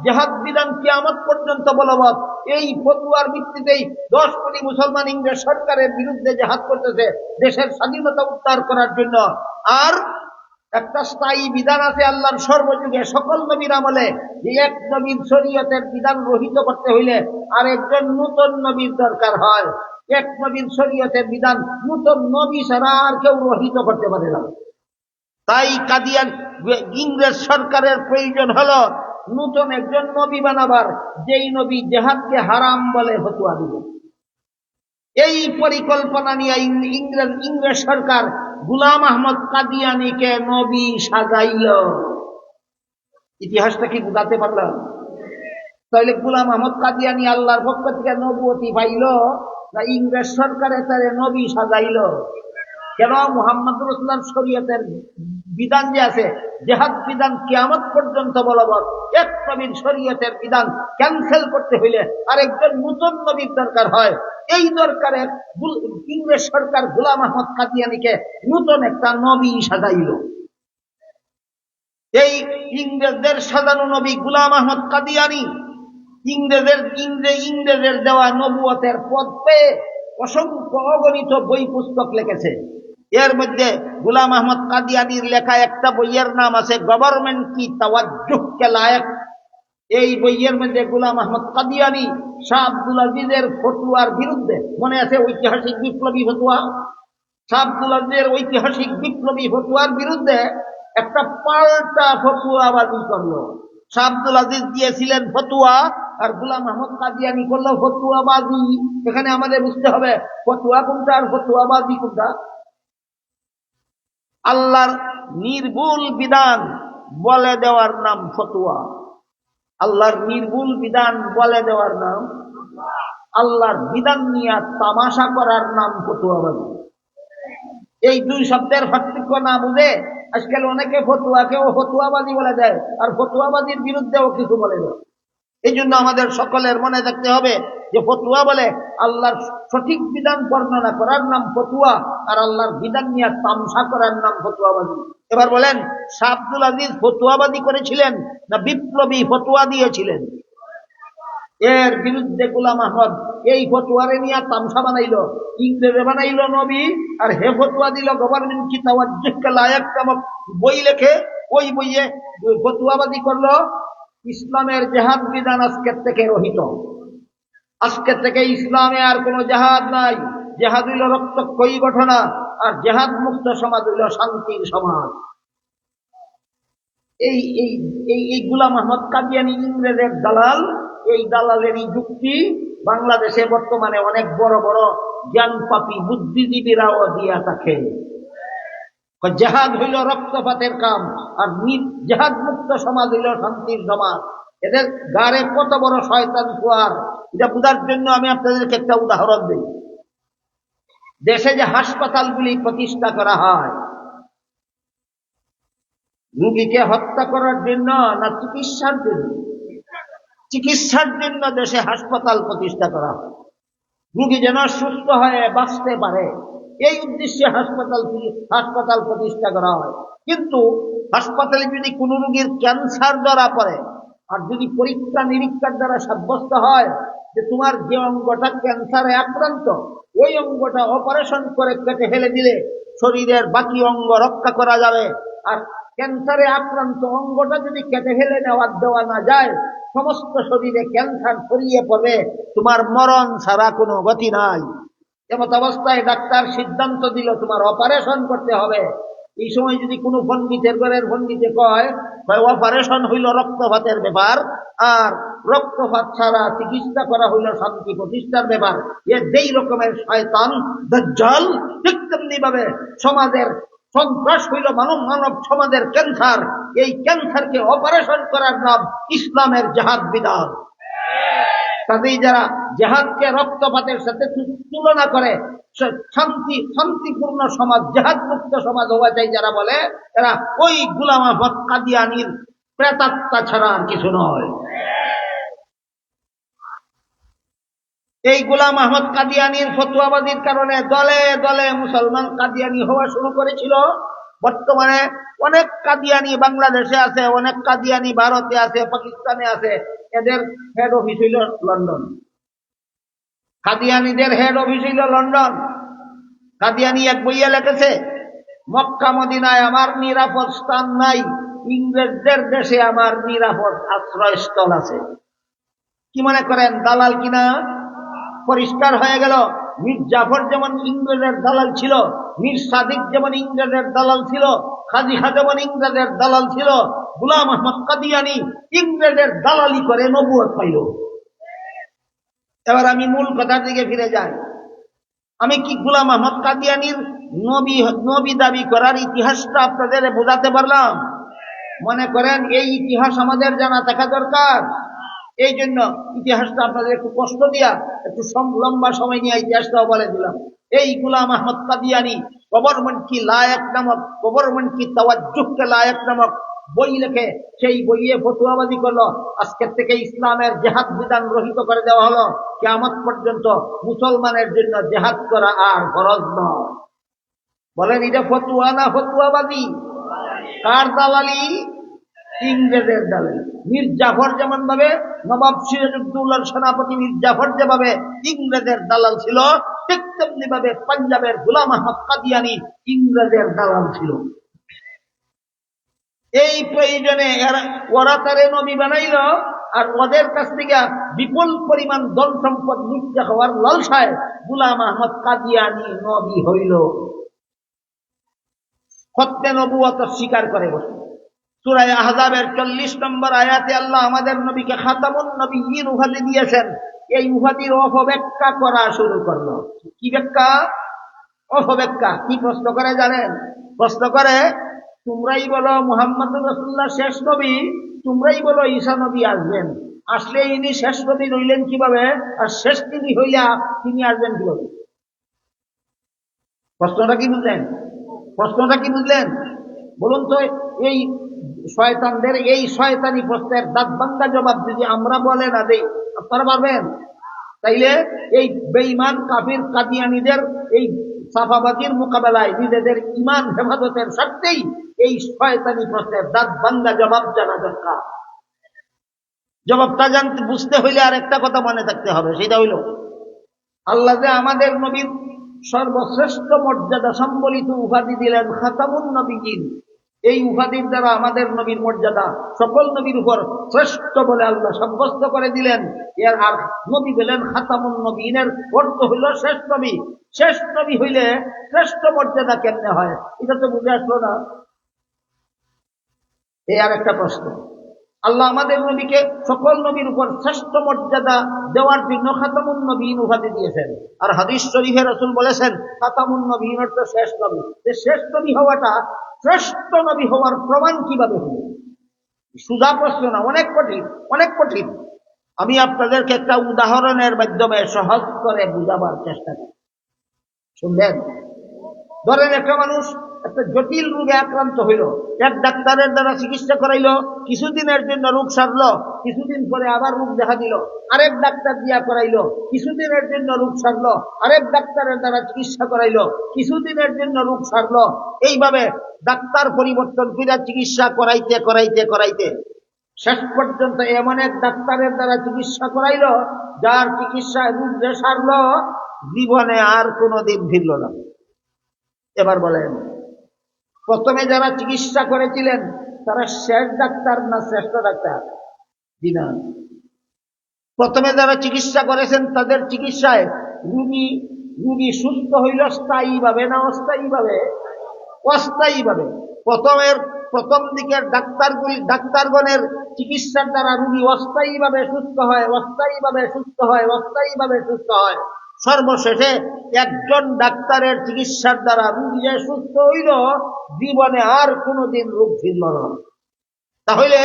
জেহাদ বিধান কিয়ামত পর্যন্ত বলবৎ। এই ফতোয়ার ভিত্তিতেই 10 কোটি মুসলমান ইংরেজ সরকারের বিরুদ্ধে জেহাদ করতেছে দেশের স্বাধীনতা উদ্ধার করার জন্য। আর একটা স্থায়ী বিধান আছে আল্লাহর সর্বযুগে সকল নবীর আমলে, যে এক নবীর শরীয়তের বিধান রহিত করতে হইলে আরেকজন নূতন নবীর দরকার হয়। এক নবীর শরীয়তের বিধান নূতন নবী ছাড়া আর কেউ রহিত করতে পারে না। তাই কাদিয়ান ইংরেজ সরকারের প্রয়োজন হলো নূতন একজন নবী বানাবার, যেই নবী জেহাদকে হারাম বলে ফতোয়া দিবে। এই পরিকল্পনা নিয়ে ইংরেজ সরকার গোলাম আহমদ কাদিয়ানীকে নবী সাজাইল। ইতিহাসটা কি বুঝাতে পারলাম? তাহলে গোলাম আহমদ কাদিয়ানী আল্লাহর পক্ষ থেকে নবুয়তি পাইল না ইংরেজ সরকারে তারে নবী সাজাইল? কেন? মুহাম্মদুর রাসূলুল্লাহর শরীয়তের বিধান যে আছে জেহাদ বিধান কিয়ামত পর্যন্ত বলবৎ। এক নবীর শরীয়তের বিধান ক্যান্সেল করতে হইলে আরেকজন নূতন নবীর দরকার হয়। এই দরকারে ইংরেজ সরকার গোলাম আহমদ কাদিয়ানীকে নূতন একটা নবী সাজাইল। এই ইংরেজদের সাজানো নবী গোলাম আহমদ কাদিয়ানী ইংরেজের দেওয়া নবুয়তের পদ পেয়ে অসংখ্য অগণিত বই পুস্তক লিখেছে। এর মধ্যে গোলাম আহমদ কাদিয়ানীর লেখা একটা বইয়ের নাম আছে গভর্নমেন্ট কি তাওয়াজ্জুহ কে লায়েক। এই বইয়ের মধ্যে গোলাম আহমদ কাদিয়ানী শাহ আব্দুল আজিজের ফতোয়ার বিরুদ্ধে, মনে আছে ঐতিহাসিক বিপ্লবী ফতোয়া, শাহ আব্দুল আজিজের ঐতিহাসিক বিপ্লবী ফতোয়ার বিরুদ্ধে একটা পাল্টা ফতোয়াবাজি করলো। শাহ আব্দুল আজিজ দিয়েছিলেন ফতোয়া আর গোলাম আহমদ কাদিয়ানী করলো ফতোয়াবাজি। এখানে আমাদের বুঝতে হবে ফতোয়া কোনটা আর ফতোয়াবাজি কোনটা। আল্লাহর নির্ভুল বিধান বলে দেওয়ার নাম ফতোয়া, আল্লাহর নির্ভুল বিধান বলে দেওয়ার নাম, আল্লাহর বিধান নিয়ে তামাশা করার নাম ফতোয়াবাজি। এই দুই শব্দের পার্থক্য না বুঝে আজকাল অনেকে ফতোয়াকেও ফতোয়াবাজি বলে দেয় আর ফতোয়াবাজির বিরুদ্ধেও কিছু বলে দেয়। এই জন্য আমাদের সকলের মনে রাখতে হবে যে ফতোয়া বলে আল্লাহর সঠিক বিধান বর্ণনা করার নাম ফতোয়া, আর আল্লাহর বিধান নিয়ে তামসা করার নাম ফতোয়াবাজি। এবার বলেন, শাহ আব্দুল আজিজ ফতোয়াবাজি করেছিলেন না বিপ্লবী ফতোয়া দিয়েছিলেন? এর বিরুদ্ধে গোলাম আহমদ এই ফতোয়ারে নিয়ে তামসা বানাইল, ইংরেজে বানাইল নবী, আর হে ফতোয়া দিল গভর্নমেন্ট কি তাওয়াজ্জুহ কে লায়েক নামক বই লেখে। ওই বইয়ে ফতোয়াবাজি করলো ইসলামের জেহাদ বিধান আজকের থেকে রহিত, আজকের থেকে ইসলামে আর কোন জেহাদ নাই। জেহাদ হইল রক্তক্ষয়ী ঘটনা, আর জেহাদ মুক্ত সমাজ হইল শান্তির সমাজ। এই গোলাম আহমদ কাদিয়ানী ইংরেজের দালাল। এই দালালেরই যুক্তি বাংলাদেশে বর্তমানে অনেক বড় বড় জ্ঞানপাপী বুদ্ধিজীবীরাও দিয়া থাকে। জেহাদ হইল রক্তপাতের কাম, আর জেহাদ মুক্ত সমাজ হইল শান্তির সমাজ। এদের গাড়ে কত বড় শয়তান কুয়ার, এটা বোঝার জন্য আমি আপনাদেরকে একটা উদাহরণ দিই। দেশে যে হাসপাতালগুলি প্রতিষ্ঠা করা হয়, রোগীকে হত্যা করার জন্য না চিকিৎসার জন্য? চিকিৎসার জন্য দেশে হাসপাতাল প্রতিষ্ঠা করা হয়, রোগী যেন সুস্থ হয়ে বাঁচতে পারে, এই উদ্দেশ্যে হাসপাতাল প্রতিষ্ঠা করা হয়। কিন্তু হাসপাতালে যদি কোনো রোগীর ক্যান্সার ধরা পড়ে, আর যদি পরীক্ষা নিরীক্ষার দ্বারা সাব্যস্ত হয় যে তোমার যে অঙ্গটা ক্যান্সারে আক্রান্ত, ওই অঙ্গটা অপারেশন করে কেটে ফেলে দিলে শরীরের বাকি অঙ্গ রক্ষা করা যাবে, আর ক্যান্সারে আক্রান্ত অঙ্গটা যদি কেটে ফেলে দেওয়া না যায়, সমস্ত শরীরে ক্যান্সার ছড়িয়ে পড়বে, তোমার মরণ ছাড়া কোনো গতি নাই। এমত অবস্থায় ডাক্তার সিদ্ধান্ত দিল তোমার অপারেশন করতে হবে। এই সময় যদি কোনো পণ্ডিতের ঘরের পণ্ডিতে কয় অপারেশন হইল রক্তপাতের ব্যাপার, আর রক্তপাত ছাড়া চিকিৎসা করা হইল শান্তি প্রতিষ্ঠার ব্যাপার, এ যেই রকমের শয়তান দাজ্জাল, ঠিক তেমনি ভাবে সমাজের সন্ত্রাস হইল মানব সমাজের ক্যান্সার। এই ক্যান্সারকে অপারেশন করার নাম ইসলামের জিহাদ বিধান। কাজেই যারা জিহাদকে রক্তপাতের সাথে তুলনা করে শান্তিপূর্ণ সমাজ, জিহাদ মুক্ত সমাজ হওয়া চাই যারা বলে, এরা ওই গোলাম আহমদ কাদিয়ানীর প্রেতাত্মা ছাড়া আর কিছু নয়। এই গোলাম আহমদ কাদিয়ানীর ফতোয়াবাদীর কারণে দলে দলে মুসলমান কাদিয়ানী হওয়া শুরু করেছিল। বর্তমানে অনেক কাদিয়ানী বাংলাদেশে আছে, অনেক কাদিয়ানী ভারতে আছে, পাকিস্তানে আছে। এদের হেড অফিস হইল লন্ডন। কাদিয়ানীদের হেড অফিস হইল লন্ডন। কাদিয়ানী এক বইয়ে লিখেছে, মক্কা মদিনায় আমার নিরাপদ স্থান নাই, ইংরেজদের দেশে আমার নিরাপদ আশ্রয়স্থল আছে। কি মনে করেন দালাল কিনা? পরিষ্কার হয়ে গেল। মীর জাফর যেমন ইংরেজের দালাল ছিল, মীর সাদিক যেমন ইংরেজের দালাল ছিল, খাদিজা যেমন ইংরেজের দালাল ছিল, গোলাম আহমদ কাদিয়ানী ইংরেজের দালালি করে নবুয়ত পাইল। এবার আমি মূল কথার দিকে ফিরে যাই। আমি কি গোলাম আহমদ কাদিয়ানীর নবী দাবি করার ইতিহাসটা আপনাদের বোঝাতে পারলাম? মনে করেন এই ইতিহাস আমাদের জানা থাকা দরকার। এই জন্য ইতিহাসটা আপনাদের একটু কষ্ট দিয়া একটু লম্বা সময় নিয়ে ইতিহাসটাও বলে দিলাম। এই গোলাম আহমদ কাদিয়ানী গভর্নমেন্ট কি লায়ক নামক, গভর্নমেন্ট কি তাওয়াজ্জুহ কে লায়ক নামক বই লিখে সেই বইয়ে ফতোয়াবাজি করলো, আজকের থেকে ইসলামের জিহাদ বিধান রহিত করে দেওয়া হলো, কিয়ামত পর্যন্ত মুসলমানের জন্য জিহাদ করা আর ফরজ নয়। বলেন এটা ফতোয়া না ফতোয়াবাজি? কার দালালি? ইংরেজের দালালি। মীর জাফর যেমন ভাবে, নবাব সিরাজউদ্দৌলার সেনাপতি মীর জাফর যেভাবে ইংরেজের দালাল ছিল, ঠিক তেমনি ভাবে পাঞ্জাবের গোলাম আহমদ কাদিয়ানী ইংরেজের দালাল ছিল। এই প্রয়োজনে ওরা তারে নবী বানাইল, আর ওদের কাছ থেকে বিপুল পরিমাণ ধন সম্পদ নিচ্ছে হওয়ার লালসায় গোলাম আহমদ কাদিয়ানী নবী হইল। খতমে নবুয়ত স্বীকার করে বসে। সূরা আহজাবের 40 নম্বর আয়াতে আল্লাহ আমাদের নবীকে খাতামুন নবিয়্যিন উপাধি দিয়েছেন। এই উপাধির অপব্যাখ্যা করা শুরু করলো। কি ব্যাখ্যা? অপব্যাখ্যা। কি প্রশ্ন করে জানেন? প্রশ্ন করে, তোমরাই বলো মুহাম্মদুর রাসূলুল্লাহ শেষ নবী, তোমরাই বলো ঈসা নবী আসবেন, আসলে ইনি শেষ নবী রইলেন কিভাবে, আর শেষ নবী হইলে তিনি আসবেন কিভাবে? প্রশ্নটা কি বুঝলেন? প্রশ্নটা কি বুঝলেন? বলুন তো, এই শয়তানদের এই শয়তানি প্রশ্নের দাঁত ভাঙ্গা জবাব যদি আমরা বলে না দেই, আপনারা পারবেন? তাইলে এই বেঈমান কাফির কাদিয়ানীদের এই সাফাবাদীর মোকাবেলায় নিজেদের ঈমান হেফাজতের স্বার্থেই এই শয়তানি প্রশ্নের দাঁত ভাঙ্গা জবাব জানা দরকার। জবাবটা জানতে বুঝতে হইলে আর একটা কথা মনে থাকতে হবে, সেটা হইল আল্লাহ যে আমাদের নবীর সর্বশ্রেষ্ঠ মর্যাদা সম্বলিত উপাধি দিলেন খাতামুন নবিয়্যিন। এই উপাধির দ্বারা আমাদের নবীর মর্যাদা সকল নবীর উপর শ্রেষ্ঠ বলে আল্লাহ সাব্যস্ত করে দিলেন। এর আর নবী বলেন খাতামুন নবিয়্যিনের অর্থ হইল শেষ নবী। শেষ নবী হইলে শ্রেষ্ঠ মর্যাদা কেমনে হয়? এটা তো বুঝে আসলো না। এই আর একটা প্রশ্ন। আল্লাহ আমাদের নবীকে সকল নবীর উপর শ্রেষ্ঠ মর্যাদা দেওয়ার জন্য খাতামুন নবিয়্যিন উপাধি দিয়েছেন। আর হাদিস শরীফে রাসূল বলেছেন খাতামুন নবিয়্যিন অর্থ শেষ নবী। শেষ নবী হওয়াটা শ্রেষ্ঠ নবী হওয়ার প্রমাণ কিভাবে হল? সোজা প্রশ্ন না, অনেক কঠিন, অনেক কঠিন। আমি আপনাদেরকে একটা উদাহরণের মাধ্যমে সহজ করে বুঝাবার চেষ্টা করি, শুনবেন? ধরেন একটা মানুষ একটা জটিল রোগে আক্রান্ত হইল, এক ডাক্তারের দ্বারা চিকিৎসা করাইলো, কিছুদিনের জন্য রোগ সারলো, কিছুদিন পরে আবার রোগ দেখা দিল, আরেক ডাক্তার দিয়া করাইলো, কিছুদিনের জন্য রোগ সারলো, আরেক ডাক্তারের দ্বারা চিকিৎসা করাইলো, কিছুদিনের জন্য রোগ সারলো। এইভাবে ডাক্তার পরিবর্তন করে চিকিৎসা করাইতে করাইতে করাইতে শেষ পর্যন্ত এমন এক ডাক্তারের দ্বারা চিকিৎসা করাইলো, যার চিকিৎসায় রোগ যে সারলো, জীবনে আর কোনোদিন ফিরল না। এবার বলেন, প্রথমে যারা চিকিৎসা করেছিলেন তারা শেষ ডাক্তার না শ্রেষ্ঠ ডাক্তার? জি না। প্রথমে যারা চিকিৎসা করেছেন তাদের চিকিৎসায় রুগী সুস্থ হইল স্থায়ীভাবে না অস্থায়ীভাবে? অস্থায়ীভাবে। প্রথম দিকের ডাক্তারগণের চিকিৎসার দ্বারা রুগী অস্থায়ীভাবে সুস্থ হয়, অস্থায়ীভাবে সুস্থ হয়, অস্থায়ীভাবে সুস্থ হয়। সর্বশেষে একজন ডাক্তারের চিকিৎসার দ্বারা রোগী যে সুস্থ হইল, জীবনে আর কোনোদিন রোগ ফিরল না। তাহলে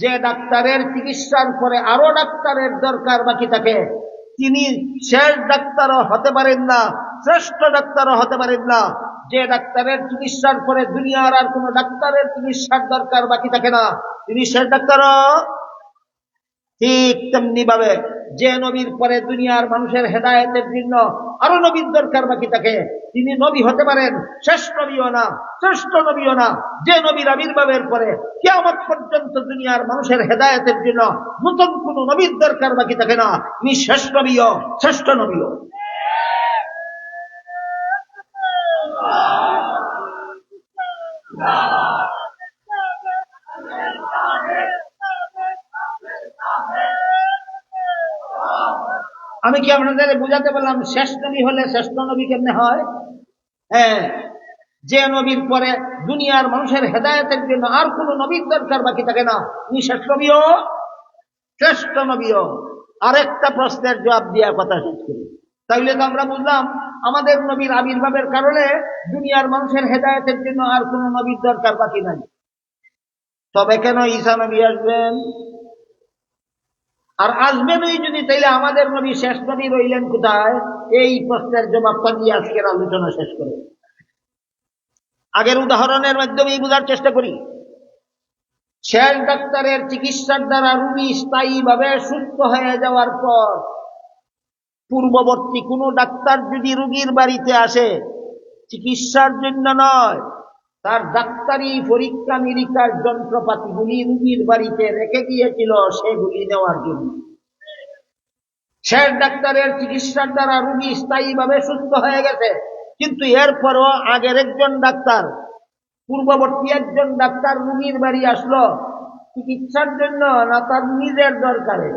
যে ডাক্তারের চিকিৎসার পরে আরো ডাক্তারের দরকার বাকি থাকে, তিনি শেষ ডাক্তারও হতে পারেন না, শ্রেষ্ঠ ডাক্তারও হতে পারেন না। যে ডাক্তারের চিকিৎসার পরে দুনিয়ার আর কোন ডাক্তারের চিকিৎসার দরকার বাকি থাকে না, তিনি শেষ ডাক্তারও। ঠিক তেমনি ভাবে যে নবীর পরে দুনিয়ার মানুষের হেদায়েতের জন্য আরো নবীর দরকার বাকি থাকে, তিনি নবী হতে পারেন, শেষ নবীও না, শ্রেষ্ঠ নবীও না। যে নবীর আবির্ভাবের পরে কিয়ামত পর্যন্ত দুনিয়ার মানুষের হেদায়েতের জন্য নতুন কোন নবীর দরকার বাকি থাকে না, তিনি শেষ নবীও, শ্রেষ্ঠ নবীও। আমি কি আপনাদের বুঝাতে পারলাম শেষ নবী হলে শ্রেষ্ঠ নবী কেমনে হয়? হ্যাঁ, যে নবীর পরে দুনিয়ার মানুষের হেদায়েতের জন্য আর কোন নবীর দরকার বাকি থাকে না, তিনি শেষ নবীও, শ্রেষ্ঠ নবীও। আরেকটা প্রশ্নের জবাব দিয়া কথা শেষ করি। তাইলে তো আমরা বুঝলাম আমাদের নবীর আবির্ভাবের কারণে দুনিয়ার মানুষের হেদায়েতের জন্য আর কোন নবীর দরকার বাকি নাই। তবে কেন ঈসা নবী আসবেন? আর আসবেনই যদি, তাইলে আমাদের নবী শেষ নবী রইলেন কোথায়? এই প্রশ্নের জবাবটা দিয়ে আজকের আলোচনা শেষ করে আগের উদাহরণের মাধ্যমে বোঝার চেষ্টা করি। শেষ ডাক্তারের চিকিৎসার দ্বারা রোগী স্থায়ীভাবে সুস্থ হয়ে যাওয়ার পর পূর্ববর্তী কোনো ডাক্তার যদি রোগীর বাড়িতে আসে, চিকিৎসার জন্য নয়, তার ডাক্তারি পরীক্ষা নিরীক্ষার যন্ত্রপাতিগুলি রোগীর বাড়িতে রেখে গিয়েছিল সেগুলি নেওয়ার জন্য। শেষ ডাক্তারের চিকিৎসার দ্বারা রোগী স্থায়ীভাবে সুস্থ হয়ে গেছে, কিন্তু এরপরও আগের একজন ডাক্তার, পূর্ববর্তী একজন ডাক্তার রোগীর বাড়ি আসলো চিকিৎসার জন্য না তার নিজের দরকারে?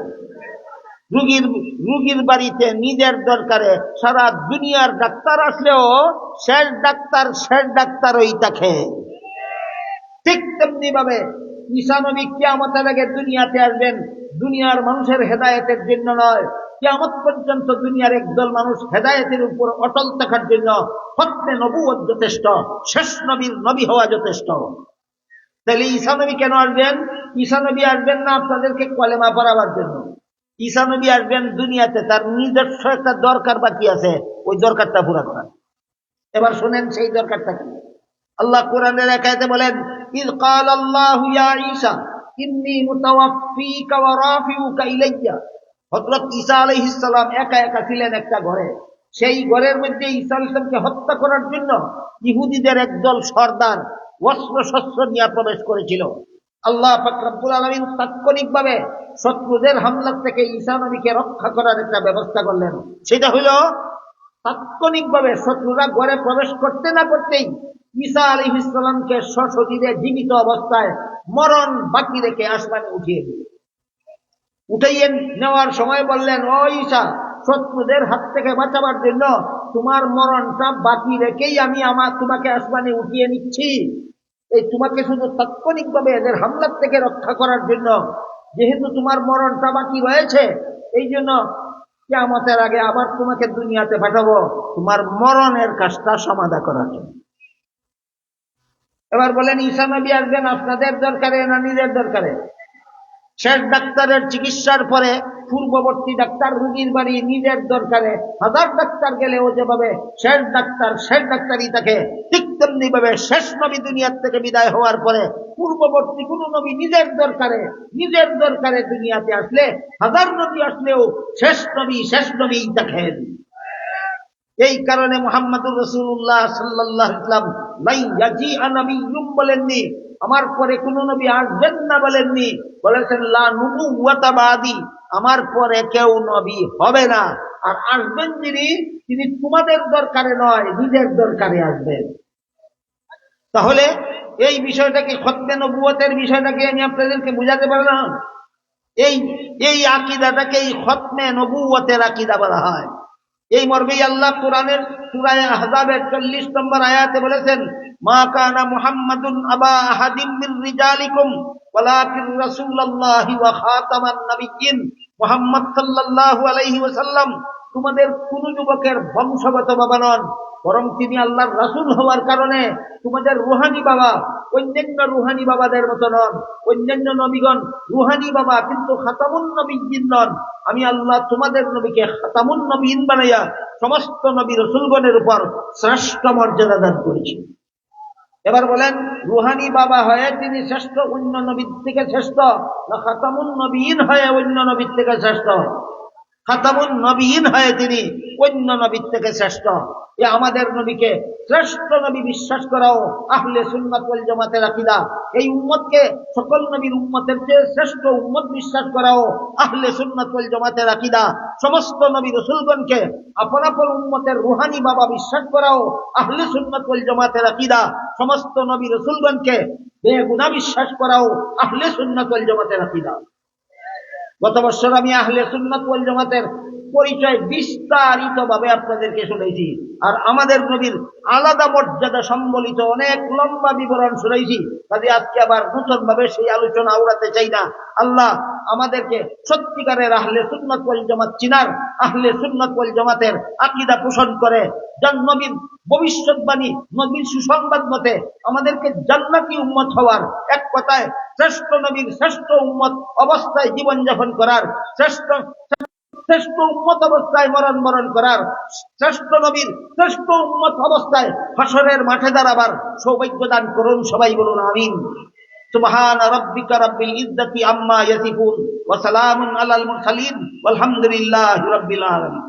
রোগীর বাড়িতে নিজের দরকারে। সারা দুনিয়ার ডাক্তার আসলেও শেষ ডাক্তারই থাকে। ঠিক তেমনি ভাবে ঈসা নবী কিয়ামতের আগে দুনিয়াতে আসবেন, দুনিয়ার মানুষের হেদায়েতের জন্য নয়, কিয়ামত পর্যন্ত দুনিয়ার একদল মানুষ হেদায়েতের উপর অটল থাকার জন্য খতমে নবুয়ত যথেষ্ট, শেষ নবীর নবী হওয়া যথেষ্ট। তাহলে ঈসা নবী কেন আসবেন? ঈসা নবী আসবেন না আপনাদেরকে কলেমা পড়াবার জন্য। ঈসা নবী আসবেন দুনিয়াতে তার নিজস্ব একটা দরকার বাকি আছে, ওই দরকারটা পুরা করা। এবার শুনেন সেই দরকারটা কি। আল্লাহ কোরআনের এক আয়াতে বলেন, ইয ক্বাল আল্লাহু ইয়া ঈসা ইন্নী মুতাওয়াফফিকা ওয়া রাফিউকা ইলাইয়া। হযরত ঈসা আলাইহিস সালাম একা একা ছিলেন একটা ঘরে। সেই ঘরের মধ্যে ঈসা আলাইহিস সালামকে হত্যা করার জন্য ইহুদিদের একদল সর্দার অস্ত্র শস্ত্র নিয়ে প্রবেশ করেছিল। আল্লাহ পাক রব্বুল আলামিন তাৎক্ষণিকভাবে শত্রুদের হামলা থেকে ঈসা নবীকে রক্ষা করার একটা ব্যবস্থা করলেন। সেটা হলো তাৎক্ষণিকভাবে শত্রুরা ঘরে প্রবেশ করতে না করতেই ঈসা আলাইহিস সালামকে সশরীরে জীবিত অবস্থায় মরণ বাকি রেখে আসমানে উঠাইয়ে নেওয়ার সময় বললেন, ও ঈসা, শত্রুদের হাত থেকে বাঁচাবার জন্য তোমার মরণটা বাকি রেখেই আমি তোমাকে আসমানে উঠিয়ে নিচ্ছি। এই তোমাকে শুধু তাৎক্ষণিকভাবে এদের হামলার থেকে রক্ষা করার জন্য, যেহেতু তোমার মরণটা বাকি রয়েছে, এই জন্য কিয়ামতের আগে আবার তোমাকে দুনিয়াতে পাঠাবো তোমার মরণের কাজটা সমাধা করার জন্য। এবার বলেন ঈসা নবী আসবেন আপনাদের দরকারে না নিজের দরকারে? শেষ ডাক্তারের চিকিৎসার পরে পূর্ববর্তী ডাক্তার রোগীর বাড়ি নিজের দরকারে হাজার ডাক্তার গেলেও যেভাবে শেষ ডাক্তারই থাকে, ঠিক তেমনি ভাবে শেষ নবী দুনিয়ার থেকে বিদায় হওয়ার পরে পূর্ববর্তী কোন নবী নিজের দরকারে দুনিয়াতে আসলে হাজার নবী আসলেও শেষ নবী দেখেন। এই কারণে মুহাম্মদুর রাসূলুল্লাহ সাল্লাল্লাহু আলাইহি ওয়াসাল্লাম লাই ইয়াজিআ নাবিয়্যুম বলেননি, আমার পরে কোন নবী আসবেন না বলেননি, বলেছেন লা নুবুওয়াতা বাদি, আমার পরে কেউ নবী হবে না। আর আসবেন তিনি তোমাদের দরকারে নয়, নিজের দরকারে আসবেন। তাহলে এই বিষয়টাকে খতমে নবুয়তের বিষয়টাকে আমি আপনাদেরকে বুঝাতে পারলাম। এই আকীদাটাকে এই খতমে নবুয়তের আকীদা বলা হয়। এই মর্মেই আল্লাহ কোরআনের সূরা আহজাবের 40 নম্বর আয়াতে বলেছেন, মা কানা মুহাম্মাদুন আবা আহাদিম মির রিজালিকুম ওয়ালাকিন রাসূলুল্লাহি ওয়া খাতামান নাবিয়্যিন। মুহাম্মদ সাল্লাল্লাহু আলাইহি ওয়াসাল্লাম তোমাদের কোন যুবকের বংশগত বাবা নন, বরং তিনি আল্লাহর রাসূল হওয়ার কারণে তোমাদের রুহানি বাবা। অন্যান্য রুহানি বাবাদের মতো নন। অন্যান্য নবীগণ রুহানি বাবা, কিন্তু খাতামুন নবিয়্যিন নন। আমি আল্লাহ তোমাদের নবীকে খাতামুন নবিয়্যিন বানাইয়া সমস্ত নবী রাসূলগণের উপর শ্রেষ্ঠ মর্যাদা দান করেছি। এবার বলেন, রুহানি বাবা হয়ে তিনি শ্রেষ্ঠ, অন্য নবীর থেকে শ্রেষ্ঠ, না খাতামুন নবিয়্যিন হয়ে অন্য নবীর থেকে শ্রেষ্ঠ? খাতামুন নবিয়্যিন হয়ে তিনি অন্য নবীর থেকে শ্রেষ্ঠ। এ আমাদের নবীকে শ্রেষ্ঠ নবী বিশ্বাস করাও আহলে সুন্নাত ওয়াল জামাতের আকীদা। এই উম্মতকে সকল নবীর উম্মতের চেয়ে শ্রেষ্ঠ উম্মত বিশ্বাস করাও আহলে সুন্নাত ওয়াল জামাতের আকীদা। সমস্ত নবী রাসূলগণকে আপন আপন উম্মতের রুহানি বাবা বিশ্বাস করাও আহলে সুন্নাত ওয়াল জামাতের আকীদা। সমস্ত নবী রাসূলগণকে বেগুনাহ বিশ্বাস করাও আহলে সুন্নাত ওয়াল জামাতের আকীদা। গত বছর আমি আহলে সুন্নাত ওয়াল জামাতের পরিচয় বিস্তারিত ভাবে আপনাদেরকে শুনাইছি, আর আমাদের নবীর আলাদা মর্যাদা সম্বলিত অনেক লম্বা বিবরণ শুনাইছি। কাজে আজকে আবার নতুন ভাবে সেই আলোচনা আওড়াতে চাই না। আল্লাহ আমাদেরকে সত্যিকারের আহলে সুন্নাত ওয়াল জামাত চিনার, আহলে সুন্নাত ওয়াল জামাতের আকীদা পোষণ করে নবীর ভবিষ্যৎবাণী, নবীর সুসংবাদ মতে আমাদেরকে জান্নাতি উম্মত হওয়ার, এক কথায় শ্রেষ্ঠ নবীর শ্রেষ্ঠ উম্মত অবস্থায় জীবনযাপন করার, শ্রেষ্ঠ উম্মত অবস্থায় মরণ করার, শ্রেষ্ঠ নবীর শ্রেষ্ঠ উম্মত অবস্থায় হাসরের মাঠে দাঁড়াবার সৌভাগ্য দান করুন। সবাই বলুন আমিন। সুবহান রাব্বিকা রাব্বিল ইজ্জাতি আম্মা ইয়াসিফুন ওয়া সালামুন আলাল মুরসালিন ওয়ালহামদুলিল্লাহি রাব্বিল আলামিন।